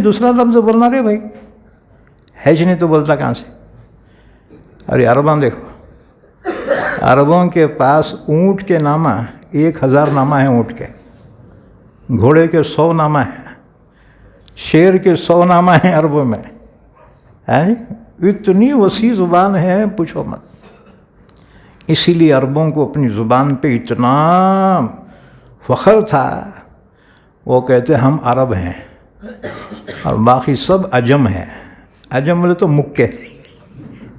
دوسرا لفظ بولنا رہے بھائی، ہیج نہیں تو بولتا کہاں سے. ارے عرباں دیکھو، عربوں کے پاس اونٹ کے نامہ 1000 نامہ ہیں. اونٹ کے، گھوڑے کے 100 نامہ ہیں، شیر کے 100 نامہ ہیں عربوں میں. اتنی وسیع زبان ہے پوچھو مت. اسی لیے عربوں کو اپنی زبان پہ اتنا فخر تھا، وہ کہتے ہم عرب ہیں اور باقی سب عجم ہیں. عجم بولے تو مکے،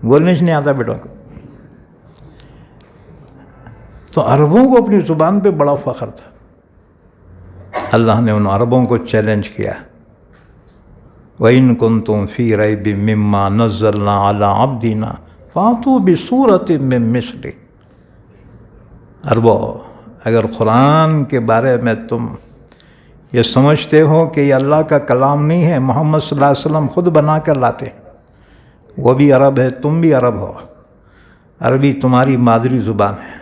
بولنے سے نہیں آتا بیٹوں کو. تو عربوں کو اپنی زبان پہ بڑا فخر تھا. اللہ نے ان عربوں کو چیلنج کیا، وَإِن كُنتُم فِي رَيْبٍ مِّمَّا نَزَّلْنَا عَلَىٰ عَبْدِنَا فَأْتُوا بِسُورَةٍ مِّن مِّثْلِهِ. عربوں، اگر قرآن کے بارے میں تم یہ سمجھتے ہو کہ یہ اللہ کا کلام نہیں ہے، محمد صلی اللہ علیہ وسلم خود بنا کر لاتے، وہ بھی عرب ہے، تم بھی عرب ہو، عربی تمہاری مادری زبان ہے.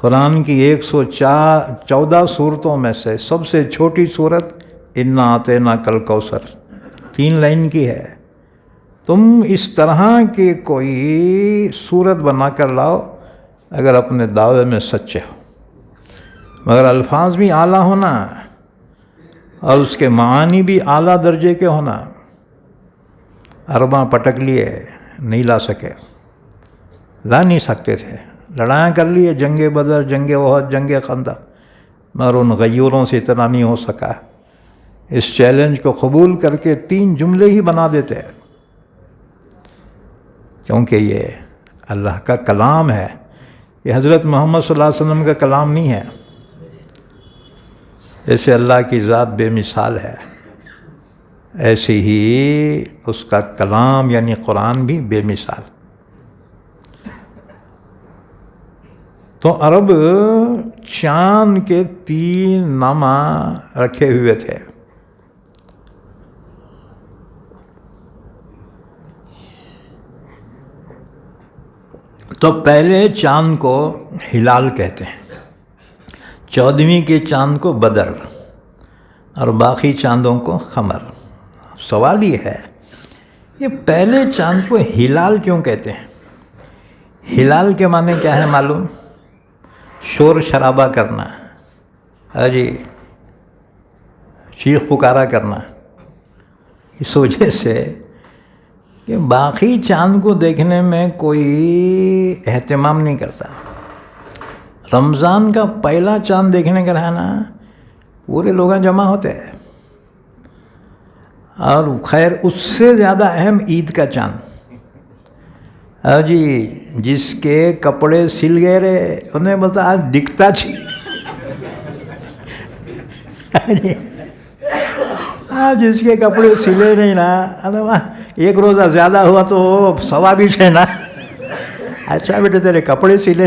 قرآن کی 114 صورتوں میں سے سب سے چھوٹی صورت اِنَّا أَعْطَيْنَاكَ الْكَوْثَرَ 3 لائن کی ہے. تم اس طرح کی کوئی صورت بنا کر لاؤ اگر اپنے دعوے میں سچے ہو، مگر الفاظ بھی اعلیٰ ہونا اور اس کے معانی بھی اعلیٰ درجے کے ہونا. عرباں پٹک لیے، نہیں لا سکے، لا نہیں سکتے تھے. لڑائیاں کر لیے، جنگ بدر، جنگ احد، جنگ خندق، مگر ان غیوروں سے اتنا نہیں ہو سکا. اس چیلنج کو قبول کر کے 3 جملے ہی بنا دیتے، کیونکہ یہ اللہ کا کلام ہے. یہ حضرت محمد صلی اللہ علیہ وسلم کا کلام نہیں ہے. جیسے اللہ کی ذات بے مثال ہے، ایسے ہی اس کا کلام یعنی قرآن بھی بے مثال. تو عرب چاند کے 3 نامہ رکھے ہوئے تھے. تو پہلے چاند کو ہلال کہتے ہیں، 14ویں کے چاند کو بدر اور باقی چاندوں کو قمر. سوال یہ ہے، یہ پہلے چاند کو ہلال کیوں کہتے ہیں؟ ہلال کے معنی کیا ہے معلوم؟ شور شرابہ کرنا، جی چیخ پکارا کرنا. اس وجہ سے کہ باقی چاند کو دیکھنے میں کوئی اہتمام نہیں کرتا. رمضان کا پہلا چاند دیکھنے کا رہنا پورے لوگ جمع ہوتے ہیں. اور خیر اس سے زیادہ اہم عید کا چاند. جی جس کے کپڑے سل گئے رہے انہیں بتا آج دکھتا چاہیے. جس کے کپڑے سلے نہیں نا، ایک روزہ زیادہ ہوا تو ثواب ہی ہے نا. اچھا بیٹے تیرے کپڑے سلے.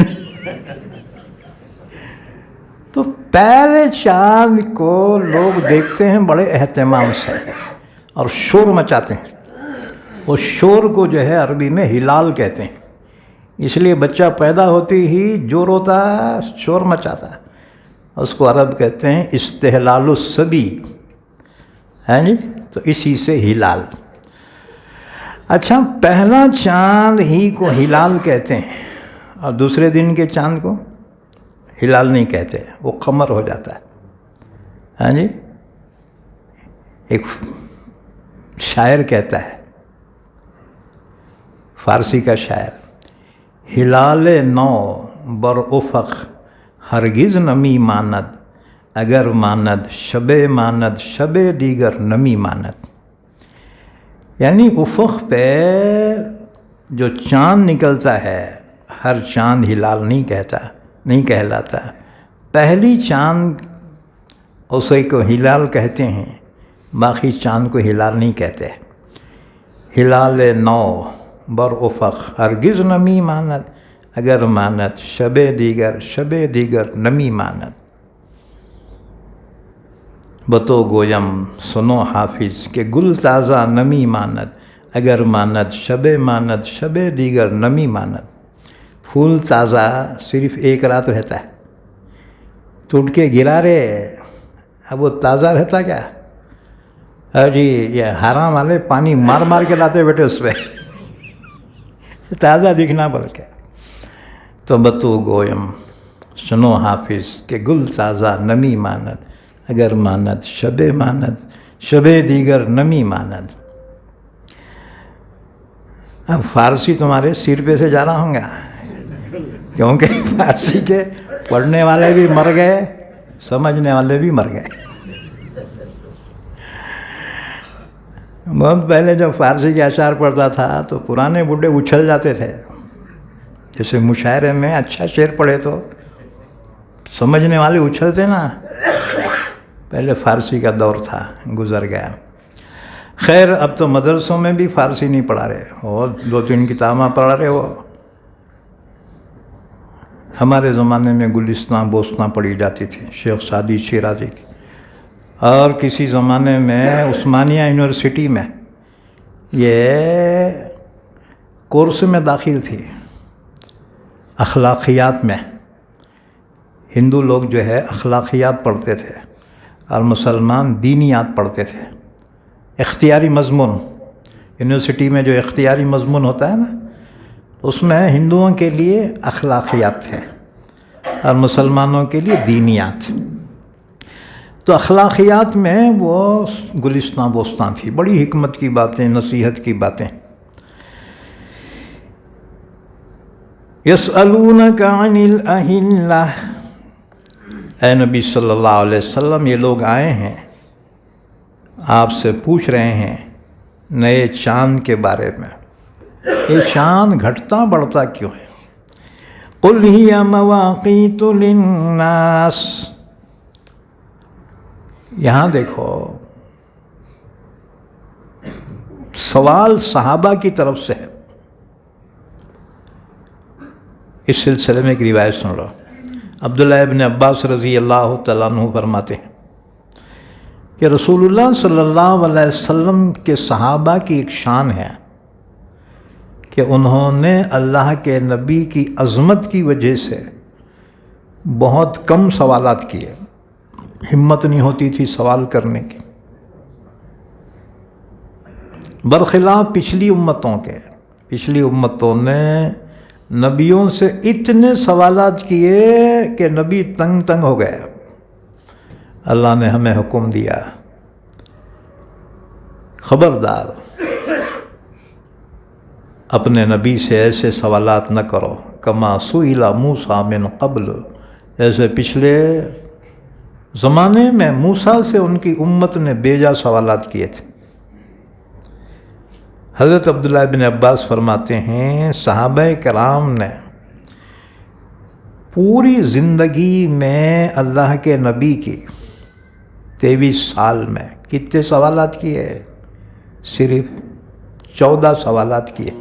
تو پہلے چاند کو لوگ دیکھتے ہیں بڑے اہتمام سے اور شور مچاتے ہیں. وہ شور کو جو ہے عربی میں ہلال کہتے ہیں. اس لیے بچہ پیدا ہوتے ہی جو روتا شور مچاتا، اس کو عرب کہتے ہیں استحلال الصبی، ہے جی. تو اسی سے ہلال. اچھا، پہلا چاند ہی کو ہلال کہتے ہیں اور دوسرے دن کے چاند کو ہلال نہیں کہتے، وہ قمر ہو جاتا ہے. ہاں جی. ایک شاعر کہتا ہے، فارسی کا شاعر، ہلال نو بر افق ہرگز نمی ماند، اگر ماند شب ماند شب دیگر نمی ماند. یعنی افق پہ جو چاند نکلتا ہے، ہر چاند ہلال نہیں کہلاتا. پہلی چاند اسے کو ہلال کہتے ہیں، باقی چاند کو ہلال نہیں کہتے. ہلال نو بر افق ہرگز نمی ماند، اگر ماند شب دیگر نمی ماند. بتو گویم سنو حافظ کہ گل تازہ نمی ماند، اگر ماند شب دیگر نمی ماند. پھول تازہ صرف ایک رات رہتا ہے، ٹوٹ کے گرا رہے، اب وہ تازہ رہتا کیا؟ جی یہ حرام والے پانی مار کے لاتے بیٹے اس پہ تازہ دکھنا بول کے. تو بتو گویم سنو حافظ کہ گل تازہ نمی ماند، اگر ماند شب دیگر نمی ماند. اب فارسی تمہارے سر پہ سے جا رہا ہوں گا، کیونکہ فارسی کے پڑھنے والے بھی مر گئے، سمجھنے والے بھی مر گئے۔ بہت پہلے جب فارسی کے اشعار پڑھتا تھا تو پرانے بڈھے اچھل جاتے تھے، جیسے مشاعرے میں اچھا شعر پڑھے تو سمجھنے والے اچھلتے نا، پہلے فارسی کا دور تھا، گزر گیا۔ خیر اب تو مدرسوں میں بھی فارسی نہیں پڑھا رہے، اور 2-3 کتابیں پڑھا رہے ہو۔ ہمارے زمانے میں گلستان بوستان پڑھی جاتی تھی شیخ سعدی شیرازی کی، اور کسی زمانے میں عثمانیہ یونیورسٹی میں یہ کورس میں داخل تھی، اخلاقیات میں۔ ہندو لوگ جو ہے اخلاقیات پڑھتے تھے اور مسلمان دینیات پڑھتے تھے۔ اختیاری مضمون، یونیورسٹی میں جو اختیاری مضمون ہوتا ہے نا، اس میں ہندوؤں کے لیے اخلاقیات تھے اور مسلمانوں کے لیے دینیات۔ تو اخلاقیات میں وہ گلستان بوستان تھی، بڑی حکمت کی باتیں، نصیحت کی باتیں۔ یسألونک عن الأہلہ، اے نبی صلی اللہ علیہ وسلم یہ لوگ آئے ہیں آپ سے پوچھ رہے ہیں نئے چاند کے بارے میں، یہ چاند گھٹتا بڑھتا کیوں ہے؟ قل ہی مواقیت للناس، یہاں دیکھو سوال صحابہ کی طرف سے ہے۔ اس سلسلے میں ایک روایت سن لو۔ عبداللہ ابن عباس رضی اللہ تعالیٰ عنہ فرماتے ہیں کہ رسول اللہ صلی اللہ علیہ وسلم کے صحابہ کی ایک شان ہے کہ انہوں نے اللہ کے نبی کی عظمت کی وجہ سے بہت کم سوالات کیے، ہمت نہیں ہوتی تھی سوال کرنے کی، برخلاف پچھلی امتوں کے۔ پچھلی امتوں نے نبیوں سے اتنے سوالات کیے کہ نبی تنگ تنگ ہو گئے۔ اللہ نے ہمیں حکم دیا خبردار اپنے نبی سے ایسے سوالات نہ کرو، کما سئل موسیٰ من قبل، جیسے پچھلے زمانے میں موسیٰ سے ان کی امت نے بیجا سوالات کیے تھے۔ حضرت عبداللہ بن عباس فرماتے ہیں صحابہ کرام نے پوری زندگی میں اللہ کے نبی کی 23 سال میں کتنے سوالات کیے؟ صرف 14 سوالات کیے۔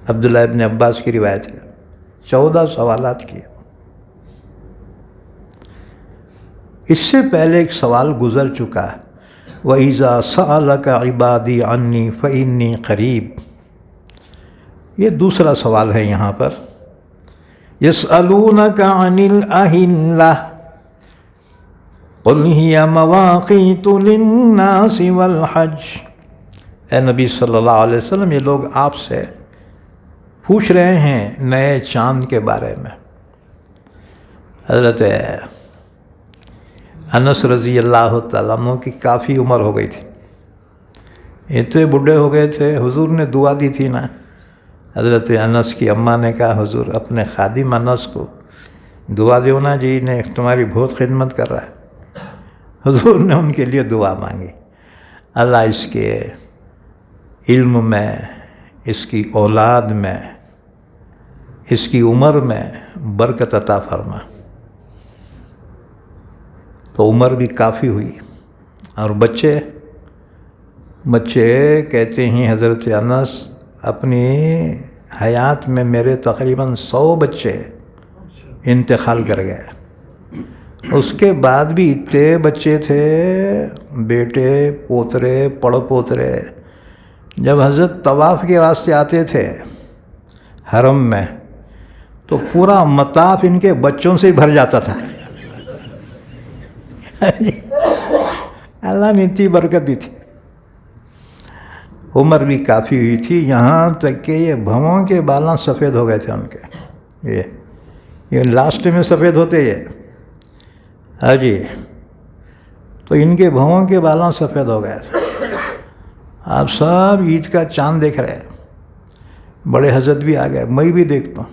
عبداللہ ابن عباس کی روایت ہے، 14 سوالات کیے۔ اس سے پہلے ایک سوال گزر چکا ہے، وَإِذَا سَأَلَكَ عِبَادِي عَنِّي فَإِنِّي قَرِيب، یہ دوسرا سوال ہے یہاں پر۔ يَسْأَلُونَكَ عَنِ الْأَهِلَّةِ قُلْ هِيَ مَوَاقِيتُ لِلنَّاسِ وَالْحَجِّ، اے نبی صلی اللہ علیہ وسلم یہ لوگ آپ سے پوچھ رہے ہیں نئے چاند کے بارے میں۔ حضرت انس رضی اللہ تعالیٰ عنہ کی کافی عمر ہو گئی تھی، اتنے بڈھے ہو گئے تھے، حضور نے دعا دی تھی نا۔ حضرت انس کی اماں نے کہا حضور اپنے خادم انس کو دعا دیو نا جی، نے تمہاری بہت خدمت کر رہا ہے۔ حضور نے ان کے لیے دعا مانگی، اللہ اس کے علم میں، اس کی اولاد میں، اس کی عمر میں برکت عطا فرما۔ تو عمر بھی کافی ہوئی، اور بچے کہتے ہیں حضرت انس اپنی حیات میں میرے تقریباً 100 بچے انتقال کر گئے۔ اس کے بعد بھی اتنے بچے تھے، بیٹے پوترے پڑ پوترے، جب حضرت طواف کے واسطے آتے تھے حرم میں تو پورا مطاف ان کے بچوں سے ہی بھر جاتا تھا۔ اللہ نے اتنی برکت دی تھی۔ عمر بھی کافی ہوئی تھی، یہاں تک کہ یہ بھووں کے بالاں سفید ہو گئے تھے ان کے، یہ لاسٹ میں سفید ہوتے یہ، ہاں جی، تو ان کے بھووں کے بالاں سفید ہو گئے تھے۔ آپ سب عید کا چاند دیکھ رہے ہیں، بڑے حضرت بھی آ گئے، میں بھی دیکھتا ہوں،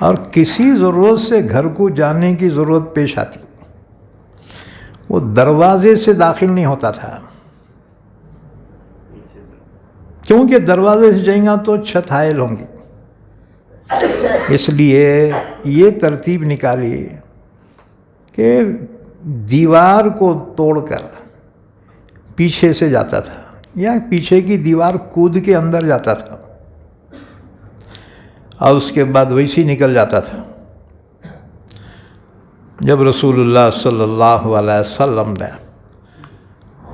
اور کسی ضرورت سے گھر کو جانے کی ضرورت پیش آتی، وہ دروازے سے داخل نہیں ہوتا تھا، کیونکہ دروازے سے جائیں گا تو چھت حائل ہوں گی، اس لیے یہ ترتیب نکالی کہ دیوار کو توڑ کر پیچھے سے جاتا تھا یا پیچھے کی دیوار کود کے اندر جاتا تھا اور اس کے بعد ویسے ہی نکل جاتا تھا۔ جب رسول اللہ صلی اللہ علیہ وسلم نے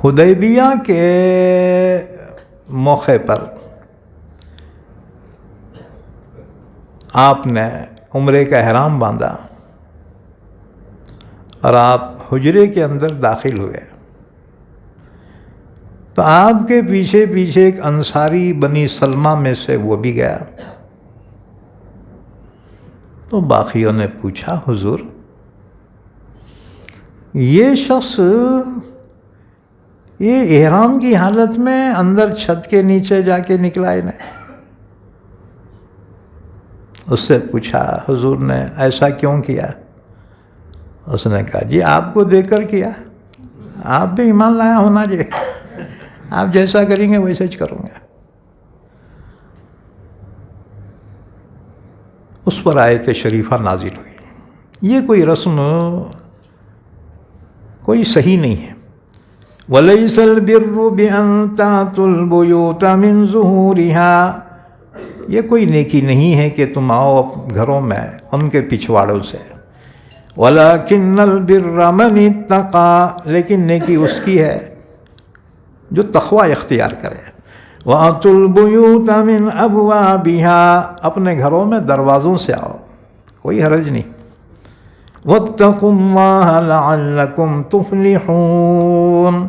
حدیبیہ کے موقع پر آپ نے عمرے کا احرام باندھا اور آپ حجرے کے اندر داخل ہوئے، تو آپ کے پیچھے پیچھے ایک انصاری بنی سلمہ میں سے وہ بھی گیا۔ تو باقیوں نے پوچھا، حضور یہ شخص یہ احرام کی حالت میں اندر چھت کے نیچے جا کے نکلا ہی نہیں۔ اس سے پوچھا حضور نے ایسا کیوں کیا؟ اس نے کہا جی آپ کو دیکھ کر کیا، آپ بھی ایمان لایا ہونا جی، آپ جیسا کریں گے ویسے ہی کروں گا۔ اس پر آیت شریفہ نازل ہوئی۔ یہ کوئی رسم کوئی صحیح نہیں ہے۔ وَلَيْسَ الْبِرُّ بِأَن تَأْتُوا الْبُيُوتَ مِن ظُهُورِهَا، یہ کوئی نیکی نہیں ہے کہ تم آؤ گھروں میں ان کے پچھواڑوں سے۔ وَلَكِنَّ الْبِرَّ مَنِ اتَّقَىٰ، لیکن نیکی اس کی ہے جو تقوی اختیار کرے۔ وَأَتُوا الْبُيُوتَ مِنْ أَبْوَابِهَا، اپنے گھروں میں دروازوں سے آؤ، کوئی حرج نہیں۔ وَاتَّقُوا اللَّهَ لَعَلَّكُمْ تُفْلِحُونَ،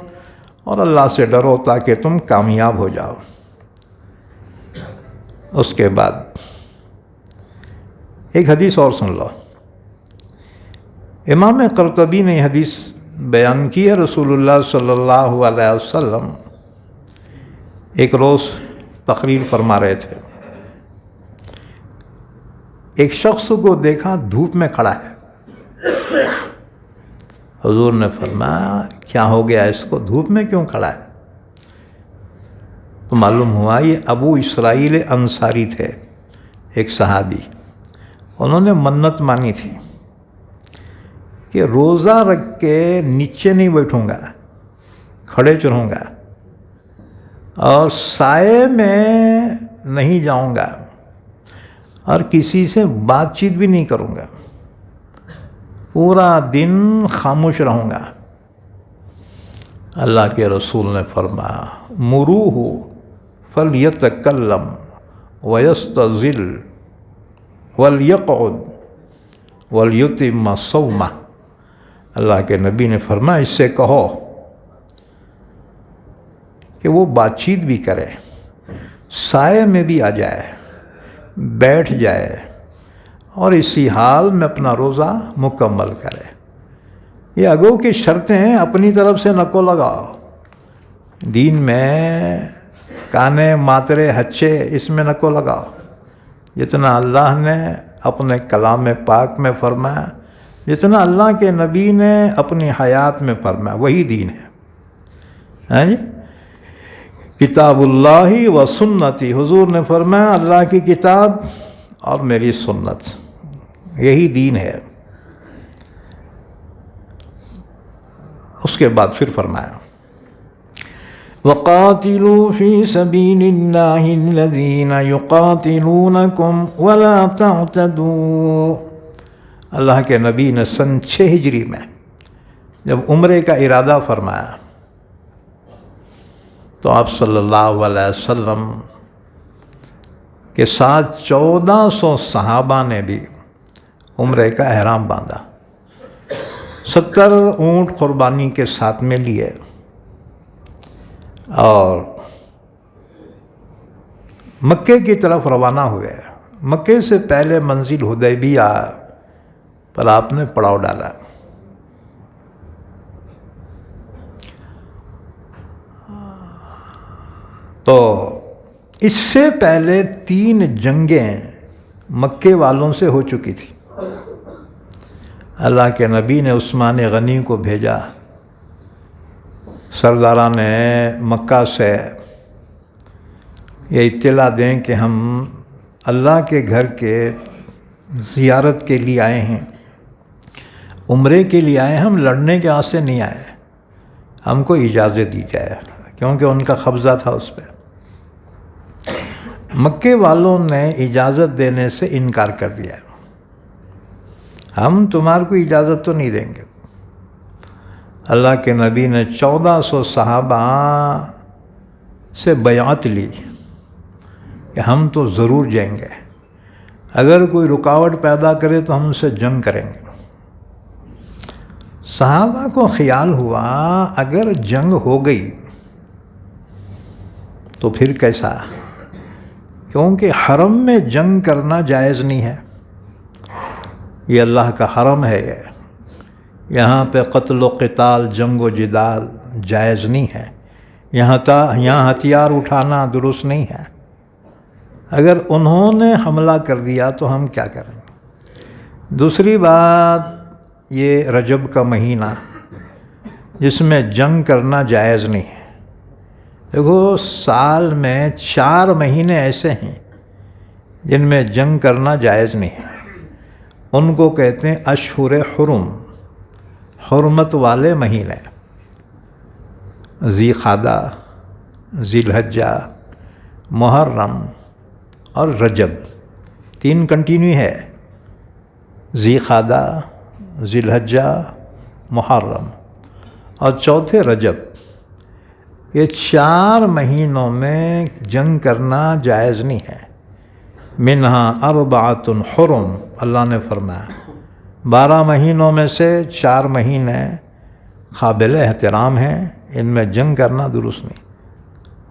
اور اللہ سے ڈرو تاکہ تم کامیاب ہو جاؤ۔ اس کے بعد ایک حدیث اور سن لو۔ امام قرطبی نے حدیث بیان کی ہے، رسول اللہ صلی اللہ علیہ وسلم ایک روز تقریر فرما رہے تھے، ایک شخص کو دیکھا دھوپ میں کھڑا ہے۔ حضور نے فرمایا کیا ہو گیا اس کو، دھوپ میں کیوں کھڑا ہے؟ تو معلوم ہوا یہ ابو اسرائیل انصاری تھے، ایک صحابی۔ انہوں نے منت مانی تھی کہ روزہ رکھ کے نیچے نہیں بیٹھوں گا، کھڑے چروں گا، اور سائے میں نہیں جاؤں گا، اور کسی سے بات چیت بھی نہیں کروں گا، پورا دن خاموش رہوں گا۔ اللہ کے رسول نے فرمایا مروہ فلیتکلم ویستظل ولیقعد ولیتم صومہ، اللہ کے نبی نے فرمایا اس سے کہو کہ وہ بات چیت بھی کرے، سائے میں بھی آ جائے، بیٹھ جائے، اور اسی حال میں اپنا روزہ مکمل کرے۔ یہ اگو کی شرطیں ہیں، اپنی طرف سے نہ کو لگاؤ۔ دین میں کانے ماترے ہچے اس میں نہ کو لگاؤ۔ جتنا اللہ نے اپنے کلام پاک میں فرمایا، جتنا اللہ کے نبی نے اپنی حیات میں فرمایا، وہی دین ہے۔ جی کتاب اللہ و سنتی، حضور نے فرمایا اللہ کی کتاب اور میری سنت، یہی دین ہے۔ اس کے بعد پھر فرمایا وَقَاتِلُوا فِي سَبِيلِ اللَّهِ الَّذِينَ يُقَاتِلُونَكُمْ وَلَا تَعْتَدُوا۔ اللہ کے نبی نے سن 6 ہجری میں جب عمرے کا ارادہ فرمایا تو آپ صلی اللہ علیہ وسلم کے ساتھ 1400 صحابہ نے بھی عمرے کا احرام باندھا، 70 اونٹ قربانی کے ساتھ میں لیے، اور مکے کی طرف روانہ ہوئے۔ مکے سے پہلے منزل حدیبیہ پر آپ نے پڑاؤ ڈالا۔ تو اس سے پہلے 3 جنگیں مکے والوں سے ہو چکی تھی۔ اللہ کے نبی نے عثمان غنی کو بھیجا سرداران مکہ سے یہ اطلاع دیں کہ ہم اللہ کے گھر کے زیارت کے لیے آئے ہیں، عمرے کے لیے آئے ہیں، ہم لڑنے کے واسطے نہیں آئے، ہم کو اجازت دی جائے، کیونکہ ان کا قبضہ تھا اس پہ۔ مکے والوں نے اجازت دینے سے انکار کر دیا، ہم تمہارے کو اجازت تو نہیں دیں گے۔ اللہ کے نبی نے 1400 صحابہ سے بیعت لی کہ ہم تو ضرور جائیں گے، اگر کوئی رکاوٹ پیدا کرے تو ہم ان سے جنگ کریں گے۔ صحابہ کو خیال ہوا اگر جنگ ہو گئی تو پھر کیسا، کیونکہ حرم میں جنگ کرنا جائز نہیں ہے، یہ اللہ کا حرم ہے، یہاں پہ قتل و قتال، جنگ و جدال جائز نہیں ہے، یہاں ہتھیار اٹھانا درست نہیں ہے۔ اگر انہوں نے حملہ کر دیا تو ہم کیا کریں گے؟ دوسری بات، یہ رجب کا مہینہ جس میں جنگ کرنا جائز نہیں ہے۔ دیکھو سال میں 4 مہینے ایسے ہیں جن میں جنگ کرنا جائز نہیں ہے، ان کو کہتے ہیں اشہر حرم، حرمت والے مہینے، ذی قعدہ، ذی الحجہ، محرم اور رجب، 3 کنٹینیو ہے، ذی قعدہ، ذی الحجہ، محرم اور چوتھے رجب۔ یہ 4 مہینوں میں جنگ کرنا جائز نہیں ہے۔ منہا 4 حرم، اللہ نے فرمایا 12 مہینوں میں سے 4 مہینے قابل احترام ہیں، ان میں جنگ کرنا درست نہیں۔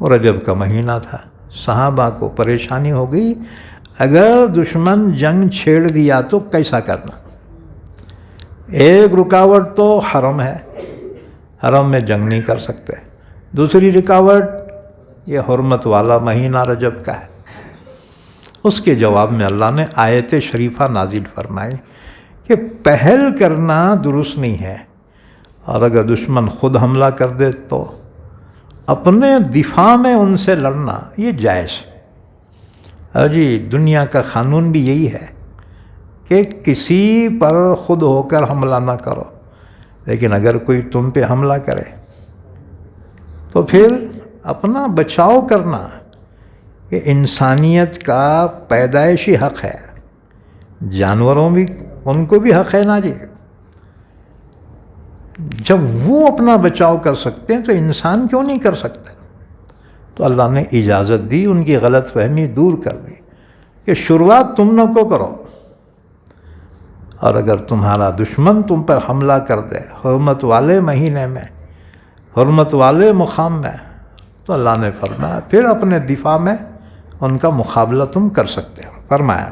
وہ رجب کا مہینہ تھا، صحابہ کو پریشانی ہو گئی، اگر دشمن جنگ چھیڑ دیا تو کیسا کرنا؟ ایک رکاوٹ تو حرم ہے، حرم میں جنگ نہیں کر سکتے، دوسری رکاوٹ یہ حرمت والا مہینہ رجب کا ہے۔ اس کے جواب میں اللہ نے آیت شریفہ نازل فرمائی کہ پہل کرنا درست نہیں ہے، اور اگر دشمن خود حملہ کر دے تو اپنے دفاع میں ان سے لڑنا یہ جائز۔ جی دنیا کا قانون بھی یہی ہے کہ کسی پر خود ہو کر حملہ نہ کرو، لیکن اگر کوئی تم پہ حملہ کرے تو پھر اپنا بچاؤ کرنا یہ انسانیت کا پیدائشی حق ہے، جانوروں بھی ان کو بھی حق ہے نا جی۔ جب وہ اپنا بچاؤ کر سکتے ہیں تو انسان کیوں نہیں کر سکتا؟ تو اللہ نے اجازت دی، ان کی غلط فہمی دور کر دی کہ شروعات تم نہ کو کرو، اور اگر تمہارا دشمن تم پر حملہ کر دے حرمت والے مہینے میں، حرمت والے مقام میں، تو اللہ نے فرمایا پھر اپنے دفاع میں ان کا مقابلہ تم کر سکتے ہو۔ فرمایا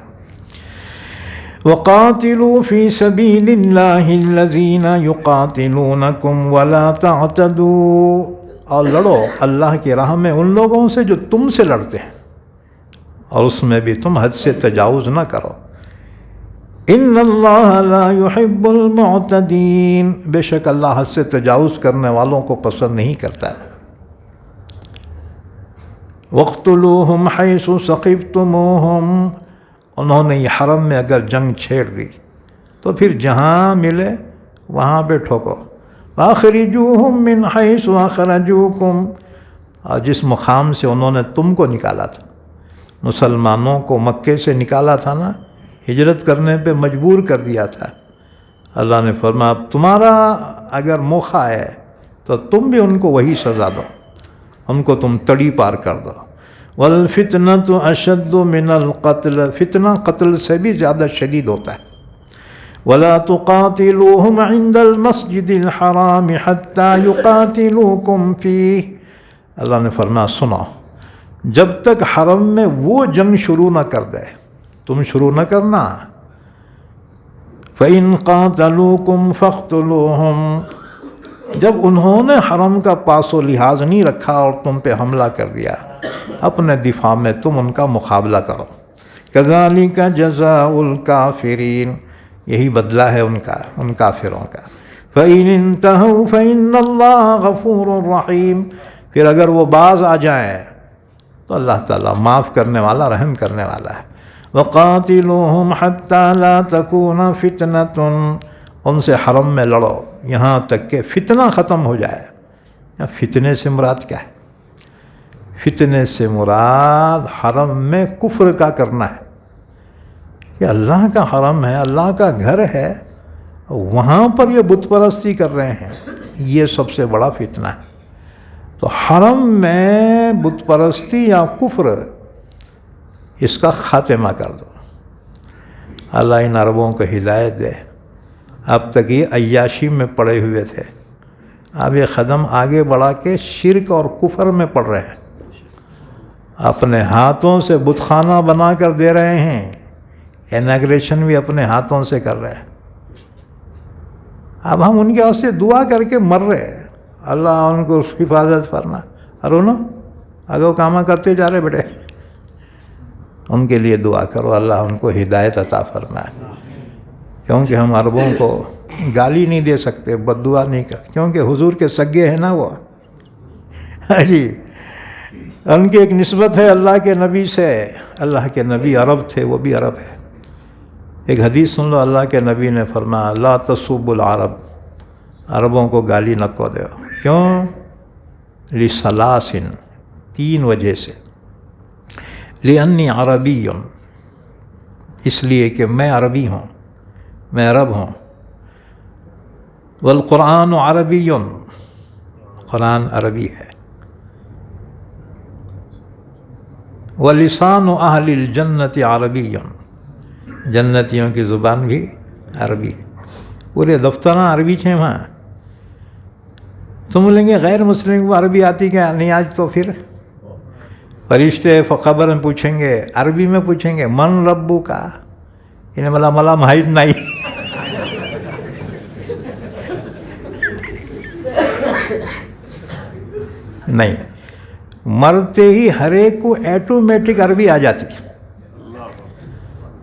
وَقَاتِلُوا فِي سَبِيلِ اللَّهِ الَّذِينَ يُقَاتِلُونَكُمْ وَلَا تَعْتَدُوا، اور لڑو اللہ کی راہ میں ان لوگوں سے جو تم سے لڑتے ہیں، اور اس میں بھی تم حد سے تجاوز نہ کرو۔ ان اللہ لا يحب المعتدین، بے شک اللہ حد سے تجاوز کرنے والوں کو پسند نہیں کرتا ہے۔ وَاقْتُلُوهُمْ حَيْثُ ثَقِفْتُمُوهُمْ، انہوں نے یہ حرم میں اگر جنگ چھیڑ دی تو پھر جہاں ملے وہاں پہ ٹھوکو۔ وَأَخْرِجُوهُمْ مِنْ حَيْثُ أَخْرَجُوكُمْ، اور جس مقام سے انہوں نے تم کو نکالا تھا، مسلمانوں کو مکے سے نکالا تھا نا، ہجرت کرنے پہ مجبور کر دیا تھا، اللہ نے فرمایا اب تمہارا اگر موقع ہے تو تم بھی ان کو وہی سزا دو، ان کو تم تڑی پار کر دو۔ وَالْفِتْنَةُ أَشَدُّ مِنَ الْقَتْلِ، فتنہ قتل سے بھی زیادہ شدید ہوتا ہے۔ وَلَا تُقَاتِلُوهُمْ عِنْدَ الْمَسْجِدِ الْحَرَامِ حَتَّى يُقَاتِلُوكُمْ فِيهِ، اللہ نے فرمایا سنو، جب تک حرم میں وہ جنگ شروع نہ کر دے، تم شروع نہ کرنا۔ فَإِنْ قَاتَلُوكُمْ فَاقْتُلُوهُمْ، جب انہوں نے حرم کا پاس و لحاظ نہیں رکھا اور تم پہ حملہ کر دیا، اپنے دفاع میں تم ان کا مقابلہ کرو، کذالک جزاء الکافرین، یہی بدلہ ہے ان کافروں کا۔ فَإِنِ انتہوا فَإِنَّ اللَّهَ غَفُورٌ رَحِيمٌ، پھر اگر وہ باز آ جائیں تو اللہ تعالیٰ معاف کرنے والا، رحم کرنے والا ہے۔ وَقَاتِلُوهُمْ حَتَّى لَا تَكُونَ فِتْنَةٌ، ان سے حرم میں لڑو یہاں تک کہ فتنہ ختم ہو جائے۔ یا فتنے سے مراد کیا ہے؟ فتنے سے مراد حرم میں کفر کا کرنا ہے کہ اللہ کا حرم ہے، اللہ کا گھر ہے، وہاں پر یہ بت پرستی کر رہے ہیں، یہ سب سے بڑا فتنہ ہے۔ تو حرم میں بت پرستی یا کفر، اس کا خاتمہ کر دو۔ اللہ ان عربوں کو ہدایت دے۔ اب تک یہ عیاشی میں پڑے ہوئے تھے، اب یہ قدم آگے بڑھا کے شرک اور کفر میں پڑ رہے ہیں، اپنے ہاتھوں سے بت خانہ بنا کر دے رہے ہیں، اناگریشن بھی اپنے ہاتھوں سے کر رہے ہیں۔ اب ہم ان کے واسطے دعا کر کے مر رہے ہیں، اللہ ان کو حفاظت فرما۔ ارونو اگو کاما کرتے جا رہے بیٹے، ان کے لیے دعا کرو اللہ ان کو ہدایت عطا فرمائے، کیونکہ ہم عربوں کو گالی نہیں دے سکتے، بد دعا نہیں کر، کیونکہ حضور کے سگے ہیں نا وہ۔ جی ان کی ایک نسبت ہے اللہ کے نبی سے، اللہ کے نبی عرب تھے، وہ بھی عرب ہے۔ ایک حدیث سن لو، اللہ کے نبی نے فرمایا لا تسبوا العرب، عربوں کو گالی نہ کو دو۔ کیوں؟ لثلاث، تین وجہ سے۔ لأنی عربی، اس لیے کہ میں عربی ہوں، میں عرب ہوں۔ والقرآن عربی، قرآن عربی ہے۔ ولسان اہل الجنت عربی، جنتیوں کی زبان بھی عربی، پورے دفتر عربی ہیں وہاں۔ تم بولیں گے غیر مسلم کو عربی آتی کیا نہیں؟ آج تو پھر فرشتے قبر میں پوچھیں گے، عربی میں پوچھیں گے من ربو کا، انہیں ملا ملا ماہد نہیں۔ نہیں، مرتے ہی ہر ایک کو ایٹومیٹک عربی آ جاتی۔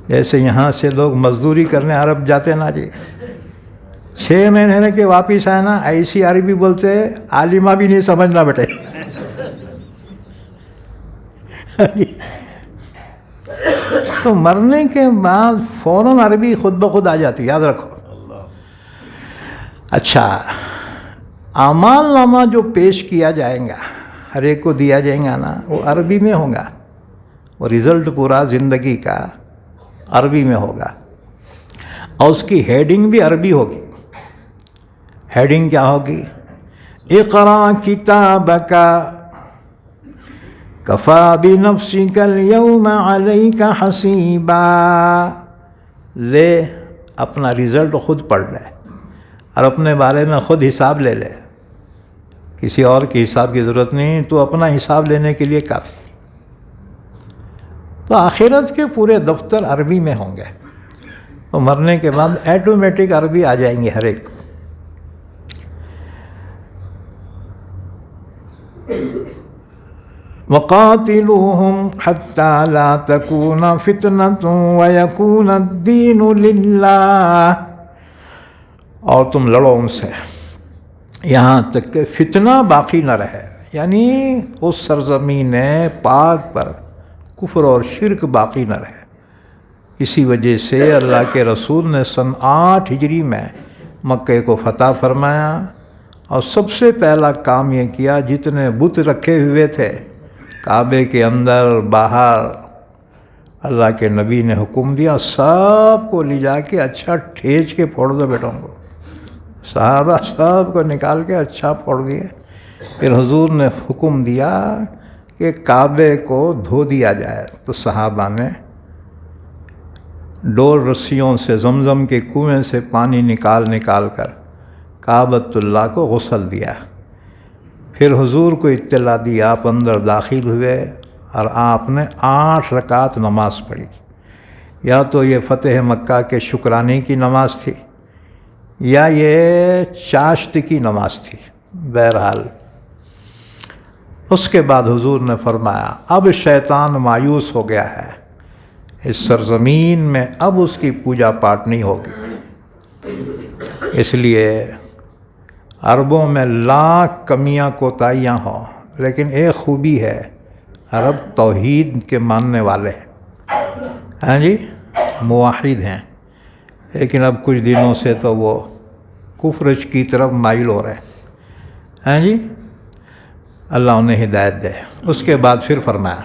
جیسے یہاں سے لوگ مزدوری کرنے عرب جاتے نا جی، 6 مہینے کے واپس آئے نا، ایسی عربی بولتے عالمہ بھی نہیں سمجھنا بیٹے۔ تو مرنے کے بعد فوراً عربی خود بخود آ جاتی، یاد رکھو۔ اچھا، اعمال نامہ جو پیش کیا جائے گا، ہر ایک کو دیا جائے گا نا، وہ عربی میں ہوگا، وہ رزلٹ پورا زندگی کا عربی میں ہوگا، اور اس کی ہیڈنگ بھی عربی ہوگی۔ ہیڈنگ کیا ہوگی؟ اقرا کتابک کفی بنفسک اليوم علیک حسیبا، لے اپنا رزلٹ خود پڑھ لے اور اپنے بارے میں خود حساب لے لے، کسی اور کے حساب کی ضرورت نہیں، تو اپنا حساب لینے کے لیے کافی۔ تو آخرت کے پورے دفتر عربی میں ہوں گے، تو مرنے کے بعد ایٹومیٹک عربی آ جائیں گے ہر ایک کو۔ وَقَاتِلُوهُمْ حَتَّى لَا تَكُونَ فِتْنَةٌ وَيَكُونَ الدِّينُ لِلَّهِ، اور تم لڑو ان سے یہاں تک کہ فتنہ باقی نہ رہے، یعنی اس سرزمین پاک پر کفر اور شرک باقی نہ رہے۔ اسی وجہ سے اللہ کے رسول نے سن 8 ہجری میں مکے کو فتح فرمایا، اور سب سے پہلا کام یہ کیا، جتنے بت رکھے ہوئے تھے کعبے کے اندر باہر، اللہ کے نبی نے حکم دیا سب کو لے جا کے اچھا ٹھیچ کے پھوڑ دو بیٹوں کو۔ صحابہ سب کو نکال کے اچھا پھوڑ دیے۔ پھر حضور نے حکم دیا کہ کعبے کو دھو دیا جائے، تو صحابہ نے ڈور رسیوں سے زمزم کے کنویں سے پانی نکال کر کعبۃ اللہ کو غسل دیا۔ پھر حضور کو اطلاع دی، آپ اندر داخل ہوئے اور آپ نے 8 رکعت نماز پڑھی۔ یا تو یہ فتح مکہ کے شکرانے کی نماز تھی، یا یہ چاشت کی نماز تھی، بہرحال۔ اس کے بعد حضور نے فرمایا اب شیطان مایوس ہو گیا ہے، اس سرزمین میں اب اس کی پوجا پاٹ نہیں ہوگی۔ اس لیے عربوں میں لاکھ کمیاں کوتاہیاں ہوں، لیکن ایک خوبی ہے، عرب توحید کے ماننے والے ہیں، ہاں جی، موحد ہیں، لیکن اب کچھ دنوں سے تو وہ کفر کی طرف مائل ہو رہے ہیں، ہاں جی، اللہ انہیں ہدایت دے۔ اس کے بعد پھر فرمایا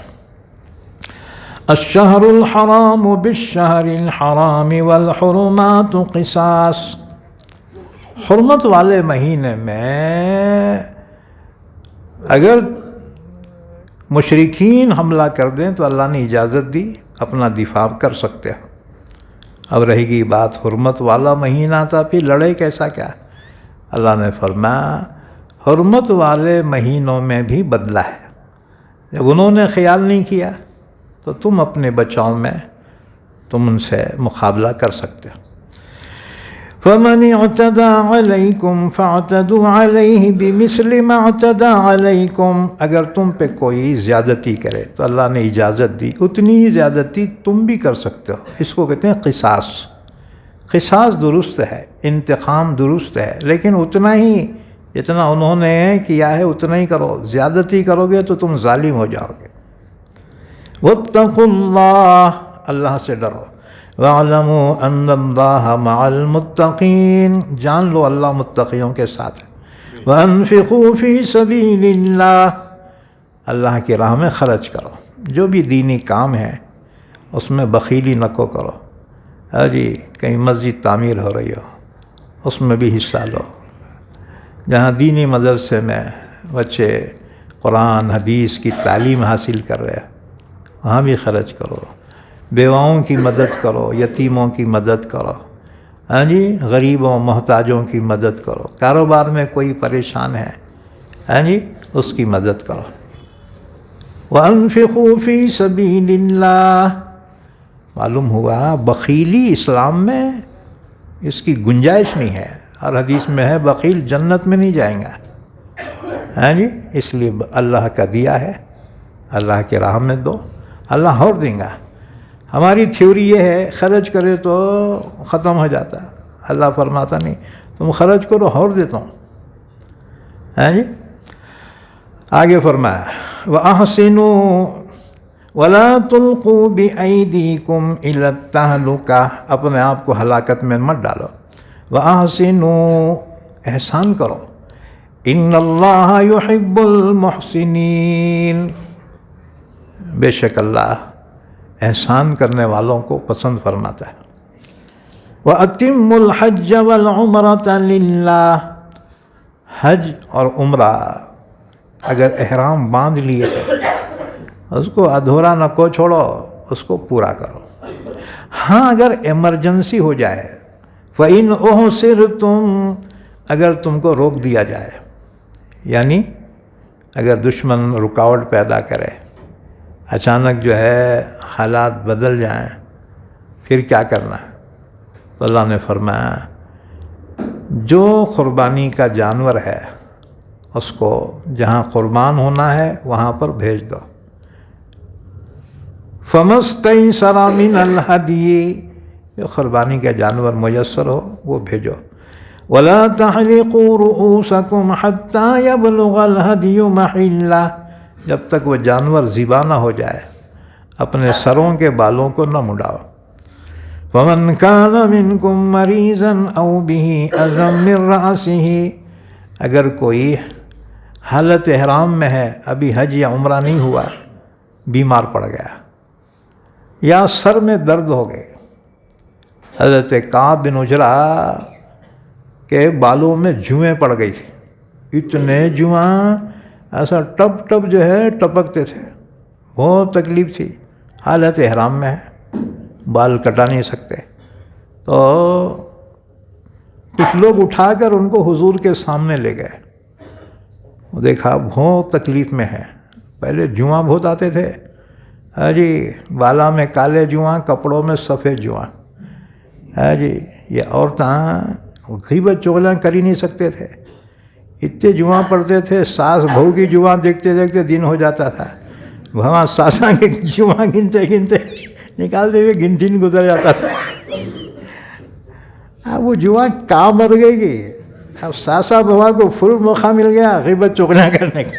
الشہر الحرام بالشہر الحرام والحرمات قصاص، حرمت والے مہینے میں اگر مشرکین حملہ کر دیں تو اللہ نے اجازت دی، اپنا دفاع کر سکتے ہیں۔ اب رہے گی بات حرمت والا مہینہ تھا، پھر لڑے کیسا کیا؟ اللہ نے فرمایا حرمت والے مہینوں میں بھی بدلہ ہے، جب انہوں نے خیال نہیں کیا تو تم اپنے بچاؤ میں تم ان سے مقابلہ کر سکتے ہو۔ فَمَنِ اعْتَدَىٰ عَلَيْكُمْ فَاعْتَدُوا عَلَيْهِ بِمِثْلِ مَا اعْتَدَىٰ عَلَيْكُمْ، اگر تم پہ کوئی زیادتی کرے تو اللہ نے اجازت دی اتنی ہی زیادتی تم بھی کر سکتے ہو۔ اس کو کہتے ہیں قصاص۔ قصاص درست ہے، انتقام درست ہے، لیکن اتنا ہی جتنا انہوں نے کیا ہے اتنا ہی کرو، زیادتی کرو گے تو تم ظالم ہو جاؤ گے۔ وَاتَّقُوا اللَّهَ، اللہ سے ڈرو، وَاعْلَمُوا أَنَّ اللَّهَ مَعَ الْمُتَّقِينَ، جان لو اللہ متقیوں کے ساتھ ہے۔ وَأَنفِقُوا فِي سَبِيلِ اللَّهِ، اللہ کی راہ میں خرچ کرو، جو بھی دینی کام ہے اس میں بخیلی نہ کرو، ہاں جی، کہیں مسجد تعمیر ہو رہی ہو اس میں بھی حصہ لو، جہاں دینی مدرسے میں بچے قرآن حدیث کی تعلیم حاصل کر رہے ہیں وہاں بھی خرچ کرو، بیواؤں کی مدد کرو، یتیموں کی مدد کرو، ہاں جی، غریبوں محتاجوں کی مدد کرو، کاروبار میں کوئی پریشان ہے، ہاں جی، اس کی مدد کرو۔ وَأَنفِقُوا فِي سَبِيلِ اللَّهِ، معلوم ہوا بخیلی اسلام میں اس کی گنجائش نہیں ہے، اور حدیث میں ہے بخیل جنت میں نہیں جائیں گا، ہاں جی، اس لیے اللہ کا دیا ہے، اللہ کے راہ میں دو، اللہ اور دیں گا۔ ہماری تھیوری یہ ہے خرچ کرے تو ختم ہو جاتا ہے، اللہ فرماتا نہیں، تم خرچ کرو اور دیتا ہوں، ہاں جی۔ آگے فرمایا وَأَحْسِنُوا وَلَا تُلْقُوا بِأَيْدِيكُمْ إِلَى التَّهْلُكَةِ، اپنے آپ کو ہلاکت میں مت ڈالو۔ وَأَحْسِنُوا، احسان کرو، إِنَّ اللَّهَ يُحِبُّ الْمُحْسِنِينَ، بے شک اللہ احسان کرنے والوں کو پسند فرماتا ہے۔ وَأَتِمُّوا الْحَجَّ وَالْعُمْرَةَ لِلَّهِ، حج اور عمرہ اگر احرام باندھ لیے اس کو ادھورا نہ کو چھوڑو، اس کو پورا کرو۔ ہاں اگر ایمرجنسی ہو جائے، فَإِنْ أُحْصِرْتُمْ، اگر تم کو روک دیا جائے، یعنی اگر دشمن رکاوٹ پیدا کرے، اچانک جو ہے حالات بدل جائیں، پھر کیا کرنا ہے؟ تو اللہ نے فرمایا جو قربانی کا جانور ہے اس کو جہاں قربان ہونا ہے وہاں پر بھیج دو۔ فَمَا اسْتَيْسَرَ مِنَ الْهَدْيِ، جو قربانی کا جانور میسر ہو وہ بھیجو۔ وَلَا تَحْلِقُوا رُؤُوسَكُمْ حَتَّى يَبْلُغَ الْهَدْيُ مَحِلَّهُ، جب تک وہ جانور ذبح نہ ہو جائے اپنے سروں کے بالوں کو نہ مڈاؤ۔ فَمَنْ كَانَ مِنْكُمْ مَرِيضًا أَوْ بِهِ أَذًى مِّن رَأْسِهِ، اگر کوئی حالت احرام میں ہے، ابھی حج یا عمرہ نہیں ہوا، بیمار پڑ گیا یا سر میں درد ہو گئے، حضرت کعب بن عجرہ کے بالوں میں جوئیں پڑ گئی تھی، اتنے جواں ایسا ٹپ ٹپ جو ہے ٹپکتے تھے، بہت تکلیف تھی، حالت احرام میں ہے، بال کٹا نہیں سکتے، تو کچھ لوگ اٹھا کر ان کو حضور کے سامنے لے گئے، وہ دیکھا بہت تکلیف میں ہے، پہلے جواں بہت آتے تھے، ہاں جی، بالا میں کالے جواں، کپڑوں میں سفید جواں، ہاں جی، یہ عورتیں غیبت چغلیاں کر ہی نہیں سکتے تھے، اتنے جواں پڑتے تھے، ساس بہو کی جواں دیکھتے دیکھتے دن ہو جاتا تھا، وہاں ساساں کے جواں گنتے گنتے نکالتے ہوئے گنتی نہیں گزر جاتا تھا. اب وہ جوا کہاں مر گئی کہ اب ساسا بابا کو فل موقع مل گیا غیبت چغنا کرنے کا.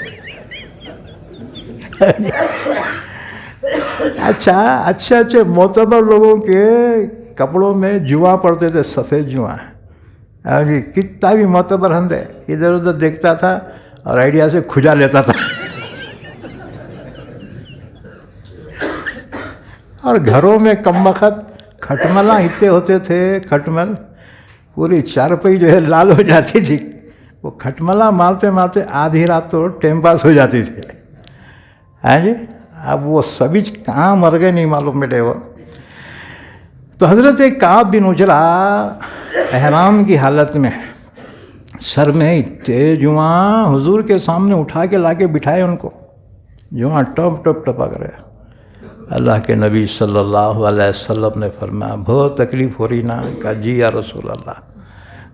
اچھے معتبر لوگوں کے کپڑوں میں جوا پڑتے تھے، سفید جوا. جی کتنا بھی معتبر ہند ہے، ادھر ادھر دیکھتا تھا اور آئیڈیا سے کھجا لیتا تھا. اور گھروں میں کم وقت کھٹملا اتنے ہوتے تھے، کھٹمل پوری چارپائی جو ہے لال ہو جاتی تھی. وہ کھٹملا مارتے مارتے آدھی رات تو ٹائم پاس ہو جاتی تھی. ہاں جی، اب وہ سبھی کہاں مر گئے نہیں معلوم بیٹے. وہ تو حضرت کعب بن عجرہ احرام کی حالت میں سر میں اتنے جواں حضور کے سامنے اٹھا کے لا کے بٹھائے ان کو، جواں ٹپ ٹپ ٹپک رہے. اللہ کے نبی صلی اللہ علیہ وسلم نے فرمایا بہت تکلیف ہو رہی نا؟ کہا جی یا رسول اللہ.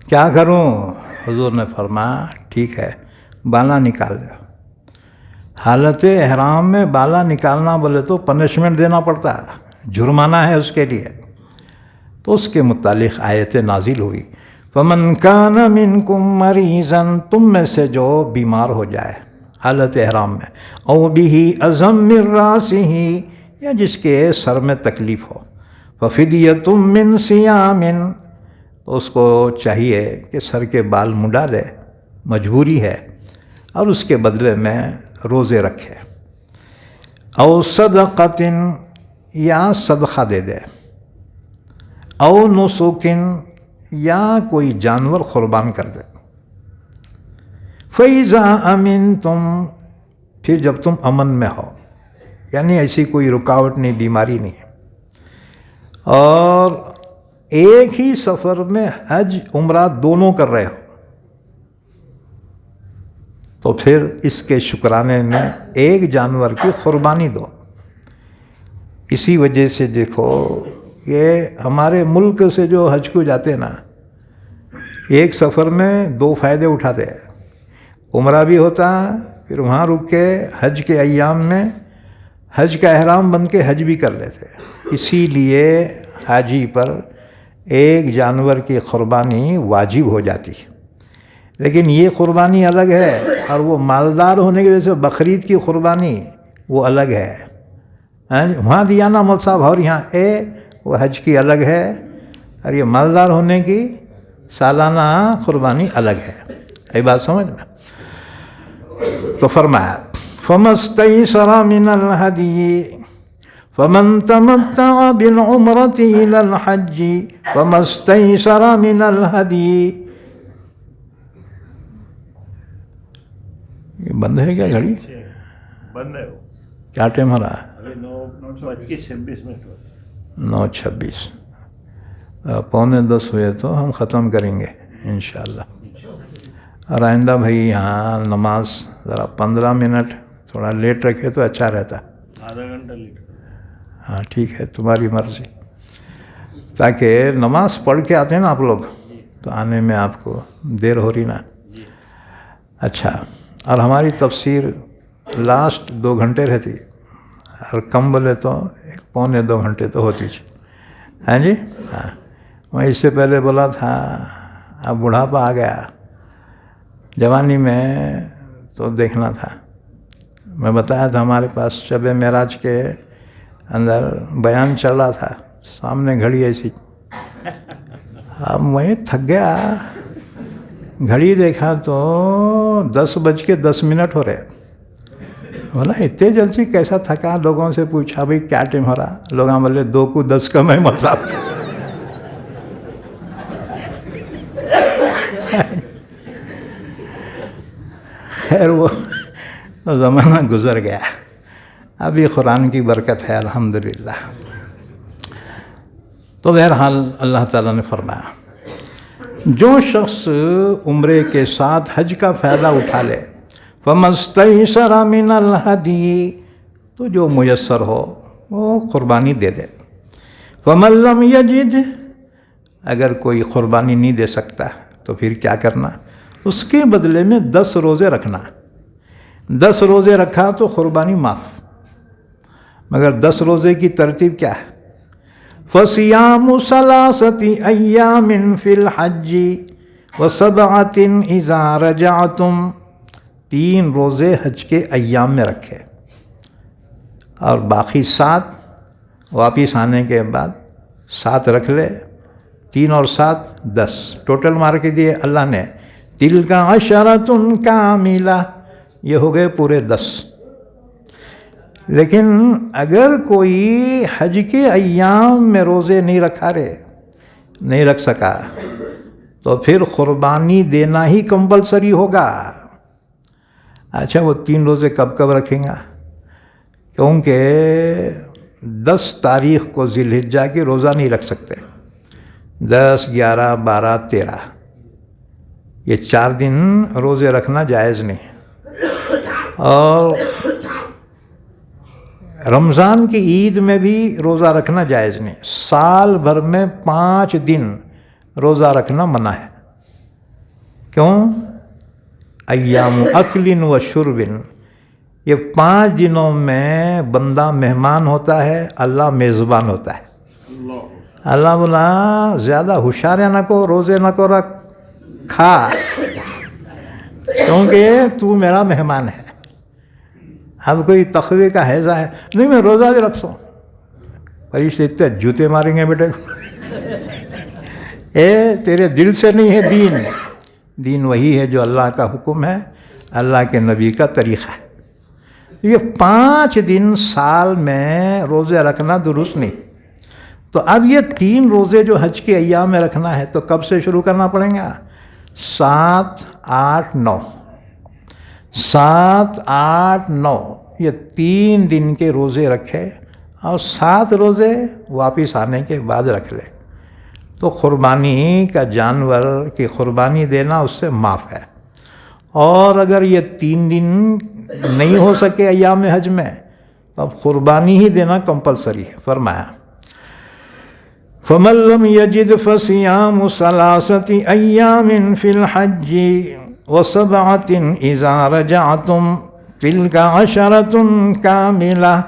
کیا کروں؟ حضور نے فرمایا ٹھیک ہے بالا نکال دو. حالت احرام میں بالا نکالنا بولے تو پنشمنٹ دینا پڑتا ہے، جرمانہ ہے اس کے لیے. تو اس کے متعلق آیت نازل ہوئی فَمَنْ كَانَ مِنْكُمْ مَرِيضًا، تم میں سے جو بیمار ہو جائے حالت احرام میں، او بِهِ أَذًى مِّن رَّأْسِهِ، یا جس کے سر میں تکلیف ہو، فَفِدْيَةٌ مِّن صِيَامٍ، تو اس کو چاہیے کہ سر کے بال مڈا دے، مجبوری ہے، اور اس کے بدلے میں روزے رکھے. او صدقۃ، یا صدقہ دے دے. او نسکن، یا کوئی جانور قربان کر دے. فَإِذَا أَمِنْتُمْ، پھر جب تم امن میں ہو، یعنی ایسی کوئی رکاوٹ نہیں، بیماری نہیں، اور ایک ہی سفر میں حج عمرہ دونوں کر رہے ہو، تو پھر اس کے شکرانے میں ایک جانور کی قربانی دو. اسی وجہ سے دیکھو یہ ہمارے ملک سے جو حج کو جاتے نا، ایک سفر میں 2 فائدے اٹھاتے ہیں. عمرہ بھی ہوتا، پھر وہاں رک کے حج کے ایام میں حج کا احرام بن کے حج بھی کر لیتے. اسی لیے حاجی پر ایک جانور کی قربانی واجب ہو جاتی. لیکن یہ قربانی الگ ہے، اور وہ مالدار ہونے کی وجہ سے بقرعید کی قربانی وہ الگ ہے. وہاں دیانہ مول صاحب اور یہاں وہ حج کی الگ ہے، اور یہ مالدار ہونے کی سالانہ قربانی الگ ہے. یہ بات سمجھ میں؟ تو فرمایا فَمَا اسْتَيْسَرَ مِنَ الْهَدْيِ فَمَنْ تَمَتَّعَ بِالْعُمْرَةِ إِلَى الْحَجِّ فَمَا اسْتَيْسَرَ مِنَ الْهَدْيِ. یہ بند ہے کیا گھڑی؟ بند ہے. کیا ٹائم ہو رہا ہے؟ 9:26. 9:45 ہوئے تو ہم ختم کریں گے انشاءاللہ. اور آئندہ بھائی یہاں نماز ذرا 15 منٹ تھوڑا لیٹ رکھے تو اچھا رہتا. آدھا گھنٹہ لیٹ. ہاں ٹھیک ہے، تمہاری مرضی، تاکہ نماز پڑھ کے آتے ہیں نا آپ لوگ، تو آنے میں آپ کو دیر ہو رہی نا. اچھا، اور ہماری تفسیر لاسٹ 2 گھنٹے رہتی، اور کم بولے تو 1.25-2 گھنٹے تو ہوتی تھی. ہاں جی، ہاں. میں اس سے پہلے بولا تھا اب بڑھاپا آ گیا، جوانی میں تو دیکھنا تھا. میں بتایا تھا ہمارے پاس شب معراج کے اندر بیان چل رہا تھا، سامنے گھڑی ایسی. اب میں تھک گیا، گھڑی دیکھا تو 10:10 ہو رہے. بولا اتنے جلدی کیسا تھکا؟ لوگوں سے پوچھا بھائی کیا ٹائم ہو رہا؟ لوگ بولے 2 کو 10 کم ہے مذہب. خیر وہ زمانہ گزر گیا، ابھی قرآن کی برکت ہے الحمدللہ. تو بہرحال اللہ تعالیٰ نے فرمایا جو شخص عمرے کے ساتھ حج کا فائدہ اٹھا لے، فَمَا اسْتَيْسَرَ مِنَ الْهَدْيِ، تو جو میسر ہو وہ قربانی دے دے. فَمَن لَّمْ يَجِدْ، اگر کوئی قربانی نہیں دے سکتا تو پھر کیا کرنا؟ اس کے بدلے میں 10 روزے رکھنا. 10 روزے رکھا تو قربانی معاف. مگر 10 روزے کی ترتیب کیا ہے؟ فصیام ثلاثۃ ایام فی الحج وسبعۃ اذا رجعتم، 3 روزے حج کے ایام میں رکھے اور باقی 7 واپس آنے کے بعد 7 رکھ لے، 3 اور 7 10، ٹوٹل مار کے دیے اللہ نے، تلک عشرۃ کاملہ، یہ ہو گئے پورے 10۔ لیکن اگر کوئی حج کے ایام میں روزے نہیں رکھ سکا تو پھر قربانی دینا ہی کمپلسری ہوگا۔ اچھا وہ 3 روزے کب رکھیں گا؟ کیونکہ 10 تاریخ کو ذی الحجہ کے روزہ نہیں رکھ سکتے، 10 11 12 13 یہ 4 دن روزے رکھنا جائز نہیں، اور رمضان کی عید میں بھی روزہ رکھنا جائز نہیں، سال بھر میں 5 دن روزہ رکھنا منع ہے۔ کیوں؟ ایام اکل و شرب، یہ 5 دنوں میں بندہ مہمان ہوتا ہے، اللہ میزبان ہوتا ہے۔ اللہ بولا زیادہ ہوشیاریاں نہ کو، روزے نہ کو رکھ، کھا، کیونکہ تو میرا مہمان ہے۔ اب کوئی تقوی کا حیضہ ہے، نہیں میں روزہ بھی رکھ سوں، فرشتے اتنے جوتے ماریں گے بیٹے اے تیرے دل سے نہیں ہے دین، دین وہی ہے جو اللہ کا حکم ہے، اللہ کے نبی کا طریقہ ہے۔ یہ 5 دن سال میں روزے رکھنا درست نہیں، تو اب یہ 3 روزے جو حج کے ایام میں رکھنا ہے تو کب سے شروع کرنا پڑیں گا؟ 7 8 9، 7 8 9 یہ 3 دن کے روزے رکھے اور 7 روزے واپس آنے کے بعد رکھ لے، تو قربانی کا جانور کی قربانی دینا اس سے معاف ہے۔ اور اگر یہ 3 دن نہیں ہو سکے ایام حج میں تو اب قربانی ہی دینا کمپلسری ہے۔ فرمایا فَمَن لَّمْ يَجِدْ فَصِيَامُ ثَلَاثَةِ أَيَّامٍ فِي الْحَجِّ وَسَبْعَةٍ إِذَا رَجَعْتُمْ تِلْكَ عَشَرَةٌ كَامِلَةٌ،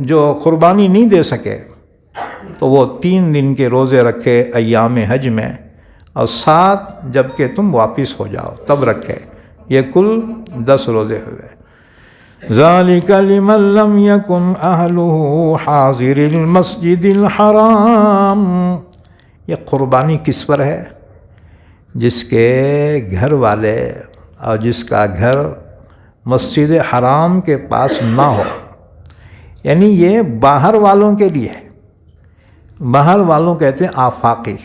جو قربانی نہیں دے سکے تو وہ 3 دن کے روزے رکھے ایام حج میں، اور 7 جب کہ تم واپس ہو جاؤ تب رکھے، یہ کل 10 روزے ہوئے۔ ذَلِكَ لِمَن لَّمْ يَكُنْ أَهْلُهُ حَاضِرِ الْمَسْجِدِ الْحَرَامِ، یہ قربانی کس پر ہے؟ جس کے گھر والے اور جس کا گھر مسجد حرام کے پاس نہ ہو، یعنی یہ باہر والوں کے لیے ہے۔ باہر والوں کہتے ہیں آفاقی،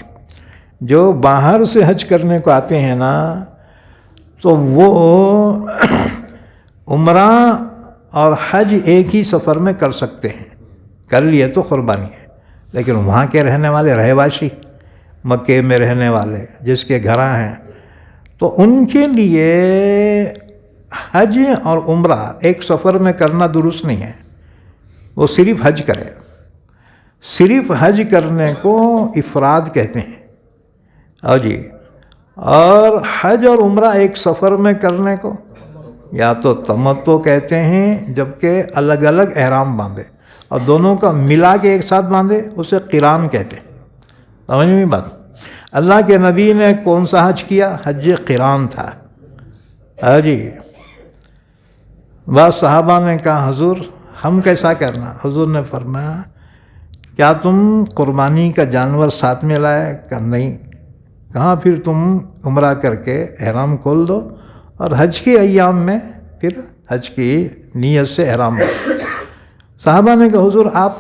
جو باہر سے حج کرنے کو آتے ہیں نا، تو وہ عمرہ اور حج ایک ہی سفر میں کر سکتے ہیں، کر لیے تو قربانی ہے۔ لیکن وہاں کے رہنے والے رہواشی، مکے میں رہنے والے جس کے گھراں ہیں، تو ان کے لیے حج اور عمرہ ایک سفر میں کرنا درست نہیں ہے، وہ صرف حج کرے۔ صرف حج کرنے کو افراد کہتے ہیں، اور حج اور عمرہ ایک سفر میں کرنے کو یا تو تمتع کہتے ہیں، جبکہ الگ الگ احرام باندھے، اور دونوں کا ملا کے ایک ساتھ باندھے اسے قران کہتے ہیں۔ سمجھ میں بات؟ اللہ کے نبی نے کون سا حج کیا؟ حج قران تھا۔ بعض صحابہ نے کہا حضور ہم کیسا کرنا؟ حضور نے فرمایا کیا تم قربانی کا جانور ساتھ میں لائے؟ کہ نہیں۔ کہاں پھر تم عمرہ کر کے احرام کھول دو اور حج کے ایام میں پھر حج کی نیت سے احرام لو۔ صحابہ نے کہا حضور آپ؟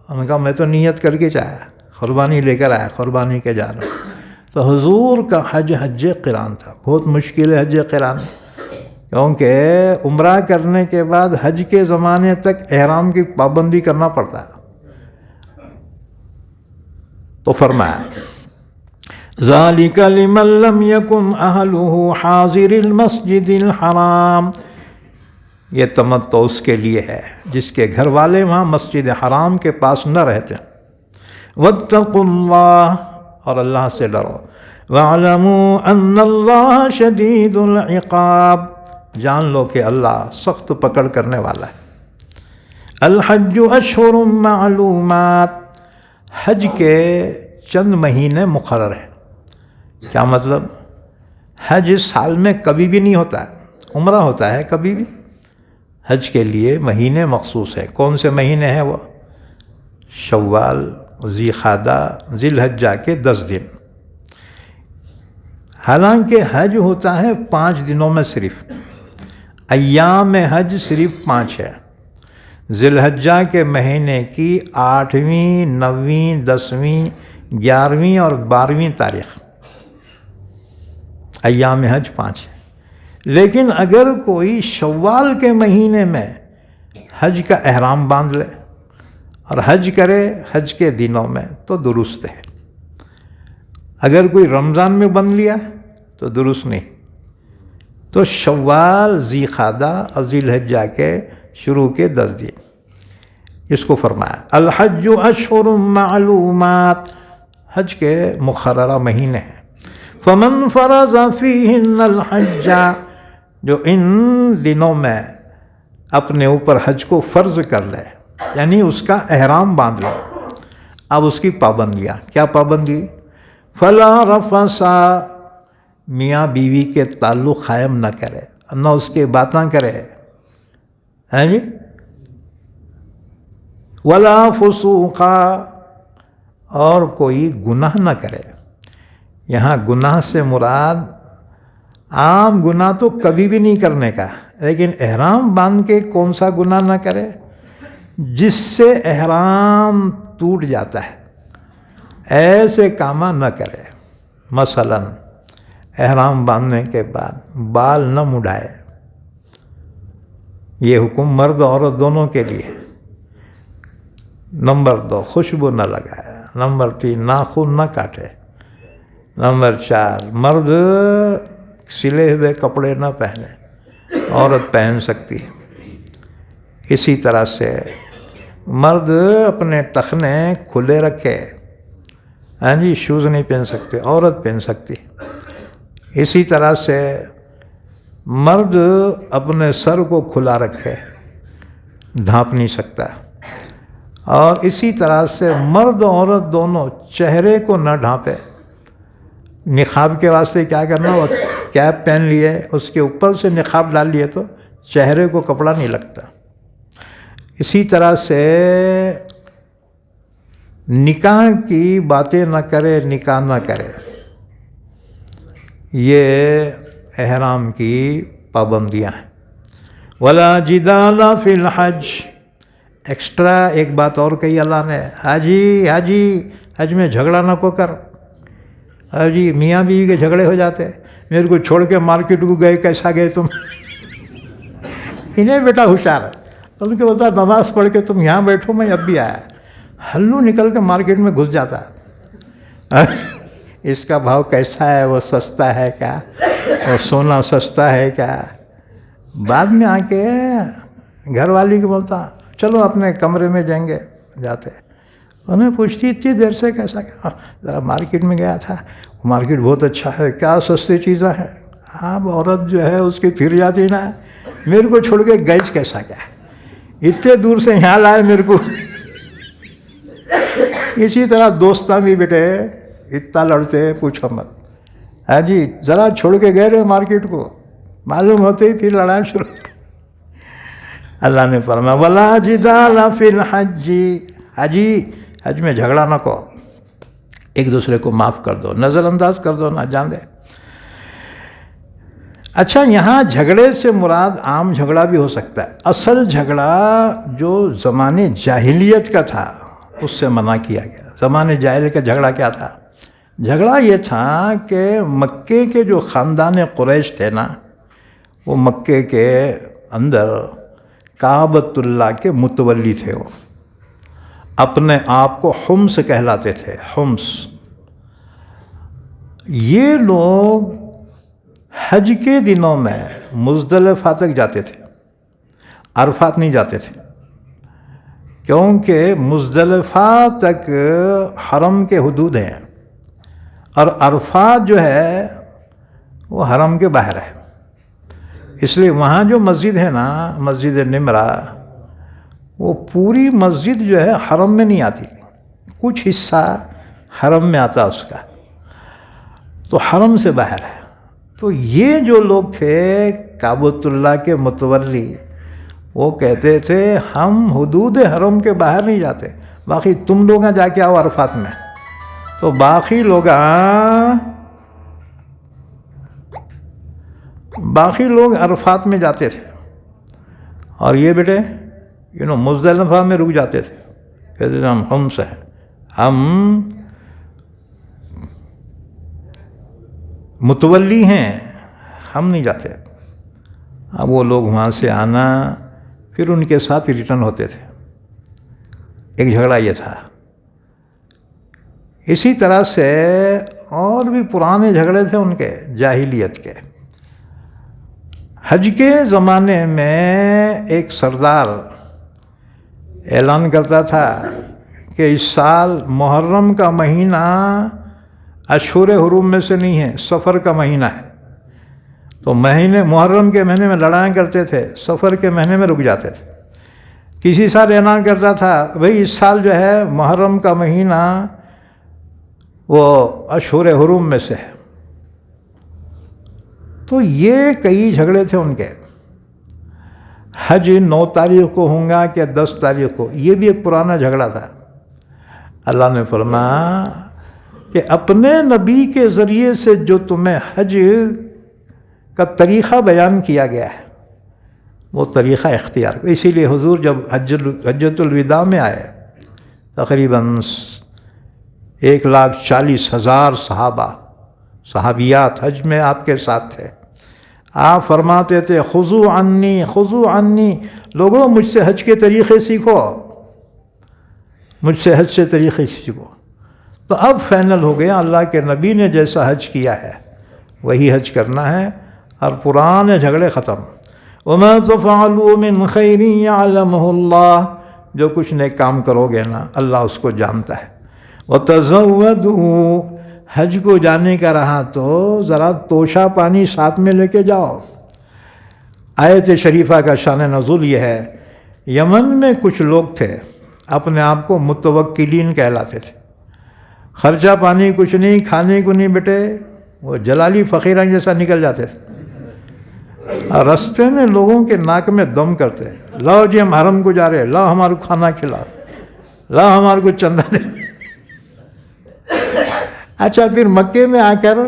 انہوں نے کہا میں تو نیت کر کے چاہا، قربانی لے کر آیا، قربانی کے جا رہا ہوں۔ تو حضور کا حج قران تھا۔ بہت مشکل ہے حج قران، کیونکہ عمرہ کرنے کے بعد حج کے زمانے تک احرام کی پابندی کرنا پڑتا ہے۔ تو فرمایا ذَلِكَ لِمَن لَّمْ يَكُنْ أَهْلُهُ حَاضِرِ الْمَسْجِدِ الْحَرَامِ، یہ تمتع اس کے لیے ہے جس کے گھر والے وہاں مسجد حرام کے پاس نہ رہتے۔ وَاتَّقُوا اللَّهَ، اور اللہ سے ڈرو۔ وَاعْلَمُوا أَنَّ اللَّهَ شَدِيدُ الْعِقَابِ، جان لو کہ اللہ سخت پکڑ کرنے والا ہے۔ الحج اشہر معلومات، حج کے چند مہینے مقرر ہیں۔ کیا مطلب؟ حج سال میں کبھی بھی نہیں ہوتا، عمرہ ہوتا ہے کبھی بھی، حج کے لیے مہینے مخصوص ہیں۔ کون سے مہینے ہیں وہ؟ شوال، ذی قعدہ، ذی الحجہ کے 10 دن۔ حالانکہ حج ہوتا ہے 5 دنوں میں صرف، ایام حج صرف 5 ہے۔ ذی الحجہ کے مہینے کی 8ویں، 9ویں، 10ویں، 11ویں اور 12ویں تاریخ، ایام حج 5 ہے۔ لیکن اگر کوئی شوال کے مہینے میں حج کا احرام باندھ لے اور حج کرے حج کے دنوں میں تو درست ہے۔ اگر کوئی رمضان میں بند لیا تو درست نہیں۔ تو شوال، ذی قعدہ اور ذی الحجہ کے شروع کے 10 دن، اس کو فرمایا الحج اشہر معلومات، حج کے مقررہ مہینے ہیں۔ فمن فرض فیہن الحج، جو ان دنوں میں اپنے اوپر حج کو فرض کر لے، یعنی اس کا احرام باندھ لے۔ اب اس کی پابندیاں، کیا پابندی؟ فلا رفث، میاں بیوی کے تعلق قائم نہ کرے، نہ اس کے باتاں کرے، ہے جی، ولا فسوق، اور کوئی گناہ نہ کرے۔ یہاں گناہ سے مراد عام گناہ تو کبھی بھی نہیں کرنے کا، لیکن احرام باندھ کے کون سا گناہ نہ کرے؟ جس سے احرام ٹوٹ جاتا ہے، ایسے کام نہ کرے۔ مثلا احرام باندھنے کے بعد بال نہ مڈائے، یہ حکم مرد اور عورت دونوں کے لیے۔ نمبر 2، خوشبو نہ لگائے۔ نمبر 3، ناخن نہ کاٹے۔ نمبر 4، مرد سلے ہوئے کپڑے نہ پہنے، عورت پہن سکتی۔ اسی طرح سے مرد اپنے ٹخنے کھلے رکھے، ہاں جی، شوز نہیں پہن سکتے، عورت پہن سکتی۔ اسی طرح سے مرد اپنے سر کو کھلا رکھے، ڈھانپ نہیں سکتا۔ اور اسی طرح سے مرد عورت دونوں چہرے کو نہ ڈھانپے۔ نقاب کے واسطے کیا کرنا؟ وہ کیپ پہن لیے، اس کے اوپر سے نقاب ڈال لیے تو چہرے کو کپڑا نہیں لگتا۔ اسی طرح سے نکاح کی باتیں نہ کرے، نکاح نہ کرے، یہ احرام کی پابندیاں ہیں۔ ولا جدال فی الحج، ایکسٹرا ایک بات اور کہی اللہ نے، حاجی حج میں جھگڑا نہ کو کر۔ حاجی میاں بیوی کے جھگڑے ہو جاتے، میرے کو چھوڑ کے مارکیٹ کو گئے، کیسا گئے تم؟ انہیں بیٹا ہوشیار ہے، ان کے بتا نماز پڑھ کے تم یہاں بیٹھو، میں اب بھی آیا۔ ہلو نکل کے مارکیٹ میں گھس جاتا ہے، اس کا بھاؤ کیسا ہے، وہ سستا ہے کیا، وہ سونا سستا ہے کیا۔ بعد میں آ کے گھر والی کو بولتا چلو اپنے کمرے میں جائیں گے، جاتے انہیں پوچھتی اتنی دیر سے کیسا کیا؟ ذرا مارکیٹ میں گیا تھا، مارکیٹ بہت اچھا ہے، کیا سستی چیزیں ہیں۔ اب عورت جو ہے اس کی پھر جاتی نا، میرے کو چھوڑ کے گیج کیسا کیا، اتنے دور سے یہاں لائے میرے کو۔ اسی طرح دوستاں بھی بیٹے اتنا لڑتے پوچھو مت، ہاں جی، ذرا چھوڑ کے گئے رہے مارکیٹ کو، معلوم ہوتے ہی پھر لڑائی شروع۔ اللہ نے فرمایا ولا جدال فی الحج، حج میں جھگڑا نہ کو، ایک دوسرے کو معاف کر دو، نظر انداز کر دو، نہ جان دے۔ اچھا، یہاں جھگڑے سے مراد عام جھگڑا بھی ہو سکتا ہے، اصل جھگڑا جو زمانے جاہلیت کا تھا اس سے منع کیا گیا۔ زمانے جاہلیت کا جھگڑا کیا تھا؟ جھگڑا یہ تھا کہ مکے کے جو خاندان قریش تھے نا، وہ مکے کے اندر کعبۃ اللہ کے متولی تھے، وہ اپنے آپ کو حمص کہلاتے تھے، حمص۔ یہ لوگ حج کے دنوں میں مزدلفہ تک جاتے تھے، عرفات نہیں جاتے تھے، کیونکہ مزدلفہ تک حرم کے حدود ہیں اور عرفات جو ہے وہ حرم کے باہر ہے۔ اس لیے وہاں جو مسجد ہے نا، مسجد نمرہ، وہ پوری مسجد جو ہے حرم میں نہیں آتی، کچھ حصہ حرم میں آتا اس کا، تو حرم سے باہر ہے۔ تو یہ جو لوگ تھے کعبۃ اللہ کے متولی، وہ کہتے تھے ہم حدود حرم کے باہر نہیں جاتے، باقی تم لوگ جا کے آؤ عرفات میں۔ تو باقی لوگ عرفات میں جاتے تھے، اور یہ بیٹے مزدلفہ میں رک جاتے تھے، کہتے تھے ہم سے ہیں، ہم متولی ہیں، ہم نہیں جاتے۔ اب وہ لوگ وہاں سے آنا، پھر ان کے ساتھ ریٹرن ہوتے تھے۔ ایک جھگڑا یہ تھا۔ اسی طرح سے اور بھی پرانے جھگڑے تھے ان کے جاہلیت کے۔ حج کے زمانے میں ایک سردار اعلان کرتا تھا کہ اس سال محرم کا مہینہ اشہر حرم میں سے نہیں ہے، سفر کا مہینہ ہے۔ تو محرم کے مہینے میں لڑائیں کرتے تھے، سفر کے مہینے میں رک جاتے تھے۔ کسی سال اعلان کرتا تھا بھئی اس سال جو ہے محرم کا مہینہ وہ اشہر حرم میں سے ہے۔ تو یہ کئی جھگڑے تھے ان کے۔ حج 9 تاریخ کو ہوں گا کہ 10 تاریخ کو، یہ بھی ایک پرانا جھگڑا تھا۔ اللہ نے فرمایا کہ اپنے نبی کے ذریعے سے جو تمہیں حج کا طریقہ بیان کیا گیا ہے وہ طریقہ اختیار کرو۔ اسی لیے حضور جب حجۃ الوداع میں آئے، تقریباً 1,40,000 صحابیات حج میں آپ کے ساتھ تھے۔ آپ فرماتے تھے خذوا عنی، لوگوں مجھ سے حج کے طریقے سیکھو، مجھ سے حج سے طریقے سیکھو۔ تو اب فائنل ہو گیا، اللہ کے نبی نے جیسا حج کیا ہے وہی حج کرنا ہے، اور پرانے جھگڑے ختم۔ وَمَا تَفْعَلُوا مِنْ خَيْرٍ يَعْلَمُهُ اللَّهُ، جو کچھ نیک کام کرو گے نا اللہ اس کو جانتا ہے۔ وَتَزَوَّدُوا، حج کو جانے کا رہا تو ذرا توشہ پانی ساتھ میں لے کے جاؤ۔ آیت شریفہ کا شان نزول یہ ہے، یمن میں کچھ لوگ تھے اپنے آپ کو متوکلین کہلاتے تھے، خرچہ پانی کچھ نہیں، کھانے کو نہیں بیٹے، وہ جلالی فقیران جیسا نکل جاتے تھے، اور رستے میں لوگوں کے ناک میں دم کرتے، لاؤ جی ہم حرم کو جا رہے، لاؤ ہمارے کو کھانا کھلاؤ، لاؤ ہمارے کو چندہ دے۔ اچھا پھر مکے میں آ کر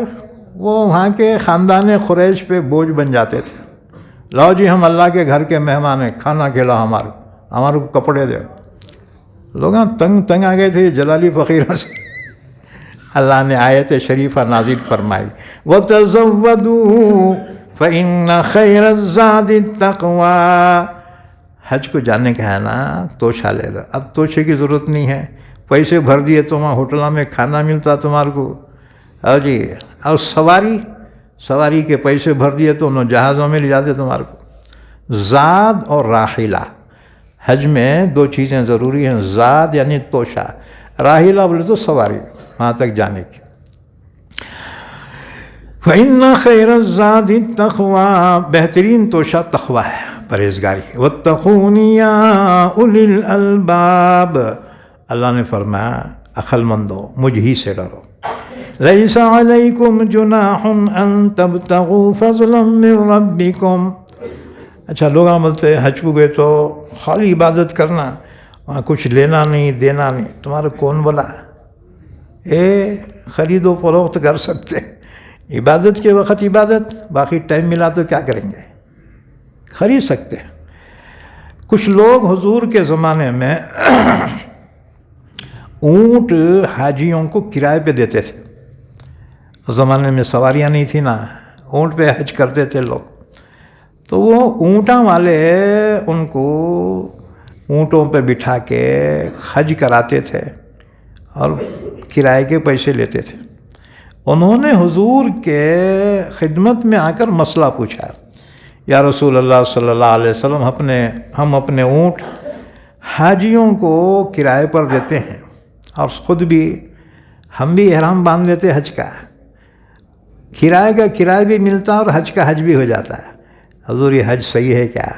وہ وہاں کے خاندان قریش پہ بوجھ بن جاتے تھے، لاؤ جی ہم اللہ کے گھر کے مہمان ہیں، کھانا کھلاؤ، ہمارے کو کپڑے دو۔ لوگ تنگ آ گئے تھے جلالی فقیروں سے۔ اللہ نے آیت شریفہ نازل فرمائی، وَتَزَوَّدُوا فَإِنَّ خَيْرَ الزَّادِ التَّقْوَىٰ، حج کو جانے کا ہے نا توشہ لے لو۔ اب توشے کی ضرورت نہیں ہے، پیسے بھر دیے تو وہاں ہوٹلوں میں کھانا ملتا تمہارے کو، اور جی اور سواری کے پیسے بھر دیے تو انہوں جہازوں میں لے جاتے تمہارے کو۔ زاد اور راحلہ، حج میں 2 چیزیں ضروری ہیں، زاد یعنی توشہ، راحلہ بولے تو سواری وہاں تک جانے کی۔ فَإِنَّ خَيْرَ الزَّادِ التَّقْوَىٰ، بہترین توشہ تقویٰ ہے، پرہیزگاری۔ وَاتَّقُونِ يَا أُولِي الْأَلْبَابِ، اللہ نے فرمایا عقل مندو مجھ ہی سے ڈرو۔ لَيْسَ عَلَيْكُمْ جُنَاحٌ أَن تَبْتَغُوا فَضْلًا مِّن رَبِّكُمْ۔ اچھا لوگ بولتے ہیں حج کو گئے تو خالی عبادت کرنا، وہاں کچھ لینا نہیں دینا نہیں، تمہارا کون بولا؟ خرید و فروخت کر سکتے، عبادت کے وقت عبادت، باقی ٹائم ملا تو کیا کریں گے؟ خرید سکتے۔ کچھ لوگ حضور کے زمانے میں اونٹ حاجیوں کو کرائے پہ دیتے تھے، اس زمانے میں سواریاں نہیں تھی نا، اونٹ پہ حج کرتے تھے لوگ، تو وہ اونٹاں والے ان کو اونٹوں پہ بٹھا کے حج کراتے تھے اور کرائے کے پیسے لیتے تھے۔ انہوں نے حضور کے خدمت میں آ کر مسئلہ پوچھا، یا رسول اللہ صلی اللہ علیہ وسلم ہم اپنے اونٹ حاجیوں کو کرائے پر دیتے ہیں اور خود بھی ہم بھی احرام باندھ لیتے حج کا، کرائے کا کرایہ بھی ملتا اور حج کا حج بھی ہو جاتا ہے، حضور یہ حج صحیح ہے کیا؟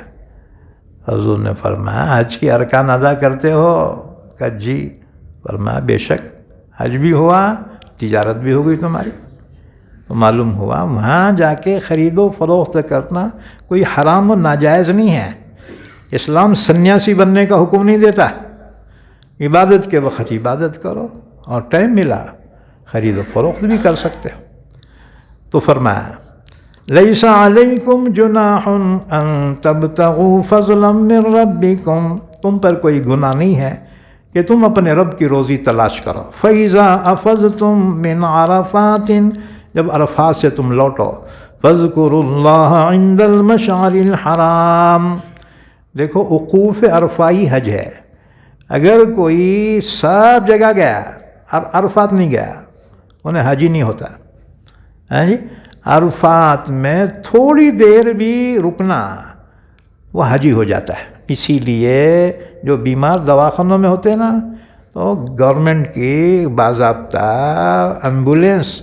حضور نے فرمایا حج کی ارکان ادا کرتے ہو؟ کہ جی۔ فرمایا بے شک حج بھی ہوا، تجارت بھی ہو گئی تمہاری۔ تو معلوم ہوا وہاں جا کے خرید و فروخت کرنا کوئی حرام و ناجائز نہیں ہے۔ اسلام سنیاسی بننے کا حکم نہیں دیتا، عبادت کے وقت عبادت کرو، اور ٹائم ملا خرید و فروخت بھی کر سکتے ہو۔ تو فرمایا لیس علیکم جناح ان تبتغوا فضلا من ربکم، تم پر کوئی گناہ نہیں ہے کہ تم اپنے رب کی روزی تلاش کرو۔ فَإِذَا أَفَضْتُم مِّنْ عَرَفَاتٍ، جب عرفات سے تم لوٹو، فَاذْكُرُوا اللَّهَ عِندَ الْمَشْعَرِ الْحَرَامِ، دیکھو وقوف عرفائی حج ہے۔ اگر کوئی سب جگہ گیا اور عرفات نہیں گیا انہیں حج ہی نہیں ہوتا۔ ہاں جی، عرفات میں تھوڑی دیر بھی رکنا وہ حج ہی ہو جاتا ہے۔ اسی لیے جو بیمار دواخانوں میں ہوتے ہیں نا، تو گورنمنٹ کی باضابطہ ایمبولینس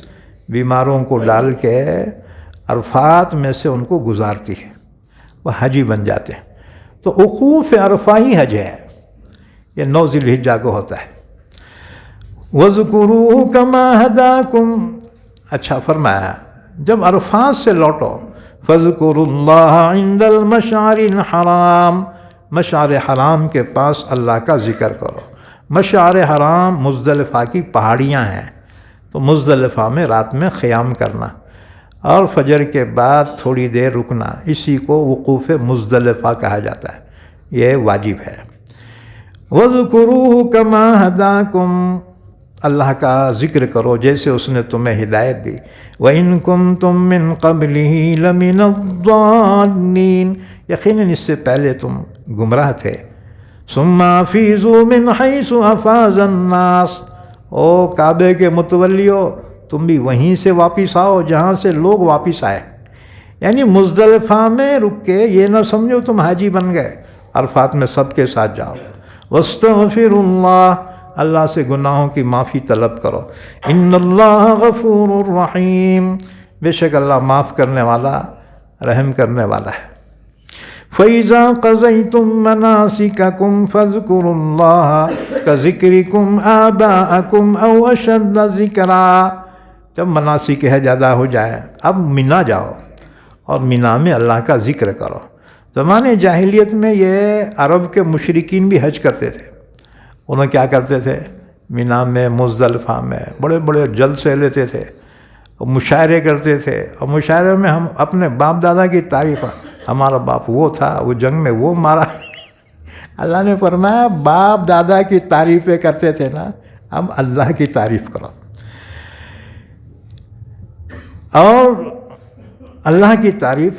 بیماروں کو ڈال کے عرفات میں سے ان کو گزارتی ہے، وہ حجی بن جاتے ہیں۔ تو وقوف عرفائی حج ہے، یہ 9 ذی الحجہ کو ہوتا ہے۔ وَاذْكُرُوهُ كَمَا هَدَاكُمْ، اچھا فرمایا جب عرفات سے لوٹو، فَاذْكُرُوا اللَّهَ عِندَ الْمَشْعَرِ الْحَرَامِ، مشعر حرام کے پاس اللہ کا ذکر کرو۔ مشعر حرام مزدلفہ کی پہاڑیاں ہیں، تو مزدلفہ میں رات میں قیام کرنا اور فجر کے بعد تھوڑی دیر رکنا، اسی کو وقوف مزدلفہ کہا جاتا ہے، یہ واجب ہے۔ وَاذْكُرُوهُ كَمَا هَدَاكُمْ، اللہ کا ذکر کرو جیسے اس نے تمہیں ہدایت دی۔ وَإِن كُنتُم مِّن قَبْلِهِ لَمِنَ الضَّالِّينَ، یقیناً اس سے پہلے تم گمراہ تھے۔ ثُمَّ أَفِيضُوا مِنْ حَيْثُ أَفَاضَ النَّاسُ، او کعبے کے متولیو تم بھی وہیں سے واپس آؤ جہاں سے لوگ واپس آئے، یعنی مزدلفہ میں رک کے یہ نہ سمجھو تم حاجی بن گئے، عرفات میں سب کے ساتھ جاؤ۔ وَاسْتَغْفِرُوا اللَّهَ، اللہ سے گناہوں کی معافی طلب کرو۔ ان اللہ غفور الرحیم، بے شک اللہ معاف کرنے والا رحم کرنے والا ہے۔ فَإِذَا قَضَيْتُم مَّنَاسِكَكُمْ فَاذْكُرُوا اللَّهَ كَذِكْرِكُمْ آبَاءَكُمْ أَوْ أَشَدَّ ذِكْرًا، جب مناسک حج ادا ہو جائے اب مینا جاؤ اور مینا میں اللہ کا ذکر کرو۔ زمانے جاہلیت میں یہ عرب کے مشرکین بھی حج کرتے تھے، انہوں کیا کرتے تھے، مینا میں مزدلفہ میں بڑے بڑے جلسے لیتے تھے، مشاعرے کرتے تھے، اور مشاعرے میں ہم اپنے باپ دادا کی تعریف، ہمارا باپ وہ تھا، وہ جنگ میں وہ مارا۔ اللہ نے فرمایا باپ دادا کی تعریفیں کرتے تھے نا، اب اللہ کی تعریف کرو اور اللہ کی تعریف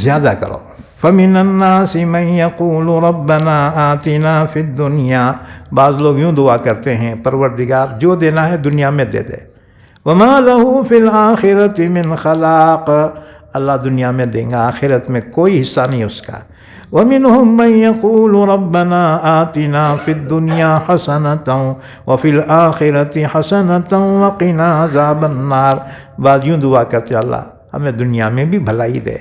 زیادہ کرو۔ فَمِنَ النَّاسِ مَن يَقُولُ رَبَّنَا آتِنَا فِي الدُّنْيَا، بعض لوگ یوں دعا کرتے ہیں پروردگار جو دینا ہے دنیا میں دے دے۔ وَمَا لَهُ فِي الْآخِرَةِ مِنْ خَلَاقٍ، اللہ دنیا میں دیں گا، آخرت میں کوئی حصہ نہیں اس کا۔ وَمِنْهُمْ مَن يَقُولُ رَبَّنَا آتِنَا فِي الدُّنْيَا حَسَنَةً وَفِي الْآخِرَةِ حَسَنَةً وَقِنَا عَذَابَ النَّارِ، بعض یوں دعا کرتے اللہ ہمیں دنیا میں بھی بھلائی دے،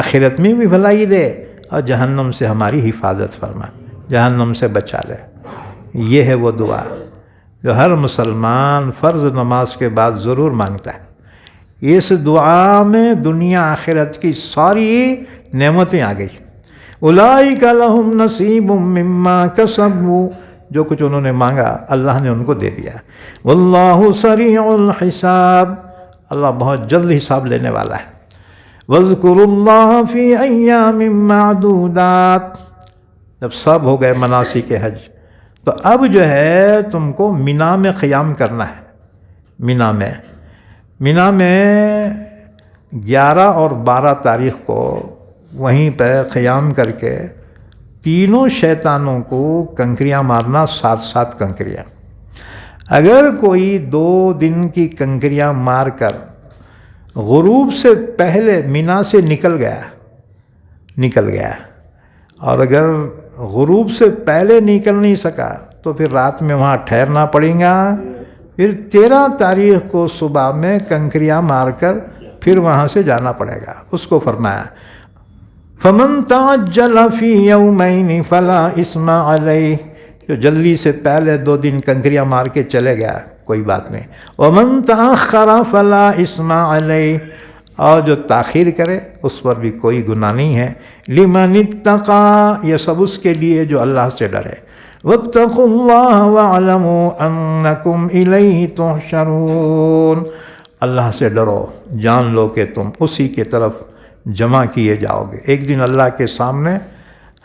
آخرت میں بھی بھلائی دے، اور جہنم سے ہماری حفاظت فرما، جہنم سے بچا لے۔ یہ ہے وہ دعا جو ہر مسلمان فرض نماز کے بعد ضرور مانگتا ہے۔ اس دعا میں دنیا آخرت کی ساری نعمتیں آ گئی۔ اولئک لہم نصیب مما کسبوا، جو کچھ انہوں نے مانگا اللہ نے ان کو دے دیا۔ واللہ سریع الحساب، اللہ بہت جلد حساب لینے والا ہے۔ واذکروا اللہ فی ایام معدودات، جب سب ہو گئے مناسک حج تو اب جو ہے تم کو مینا میں قیام کرنا ہے۔ مینا میں 11 اور 12 تاریخ کو وہیں پہ قیام کر کے تینوں شیطانوں کو کنکریاں مارنا، 7 کنکریاں۔ اگر کوئی 2 دن کی کنکریاں مار کر غروب سے پہلے مینا سے نکل گیا اور اگر غروب سے پہلے نکل نہیں سکا تو پھر رات میں وہاں ٹھہرنا پڑے گا، پھر 13 تاریخ کو صبح میں کنکریاں مار کر پھر وہاں سے جانا پڑے گا۔ اس کو فرمایا فمن تعجل فی یومین فلا اثم علیہ، جو جلدی سے پہلے 2 دن کنکریاں مار کے چلے گیا کوئی بات نہیں، ومن تأخر فلا اثم علیہ، اور جو تاخیر کرے اس پر بھی کوئی گناہ نہیں ہے، لمن اتقى، یہ سب اس کے لیے جو اللہ سے ڈرے، واتقوا اللہ واعلموا انکم الیہ تحشرون، اللہ سے ڈرو، جان لو کہ تم اسی کی طرف جمع کیے جاؤ گے، ایک دن اللہ کے سامنے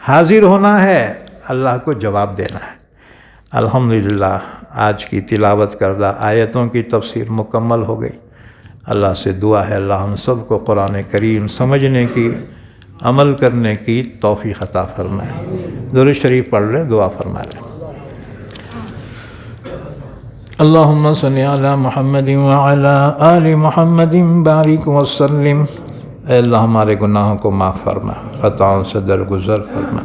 حاضر ہونا ہے، اللہ کو جواب دینا ہے۔ الحمدللہ آج کی تلاوت کردہ آیتوں کی تفسیر مکمل ہو گئی۔ اللہ سے دعا ہے اللہ ہم سب کو قرآن کریم سمجھنے کی، عمل کرنے کی توفیق عطا فرمائے۔ درود شریف پڑھ لیں، دعا فرما لیں۔ اللہم صلی علی محمد وعلی آل محمد بارک وسلم، اے اللہ ہمارے گناہوں کو معاف فرما، خطاؤں سے درگزر فرما۔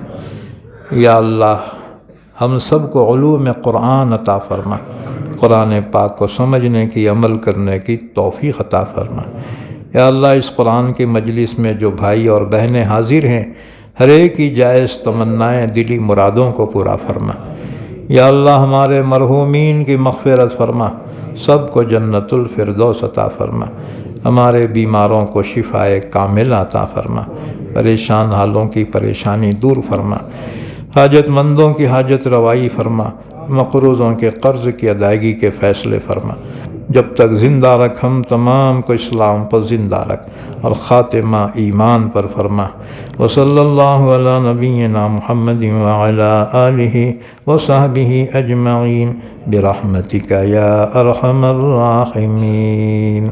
یا اللہ ہم سب کو علوم قرآن عطا فرما، قرآن پاک کو سمجھنے کی، عمل کرنے کی توفیق عطا فرما۔ یا اللہ اس قرآن کی مجلس میں جو بھائی اور بہنیں حاضر ہیں، ہر ایک کی جائز تمنائیں، دلی مرادوں کو پورا فرما۔ یا اللہ ہمارے مرحومین کی مغفرت فرما، سب کو جنت الفردوس عطا فرما۔ ہمارے بیماروں کو شفائے کامل عطا فرما، پریشان حالوں کی پریشانی دور فرما، حاجت مندوں کی حاجت روائی فرما، مقروضوں کے قرض کی ادائیگی کے فیصلے فرما۔ جب تک زندہ رکھ ہم تمام کو اسلام پر زندہ رکھ اور خاتمہ ایمان پر فرما۔ وصلی اللہ علی نبینا محمد وعلی آلہ وصحبہ اجمعین برحمتک یا ارحم الراحمین۔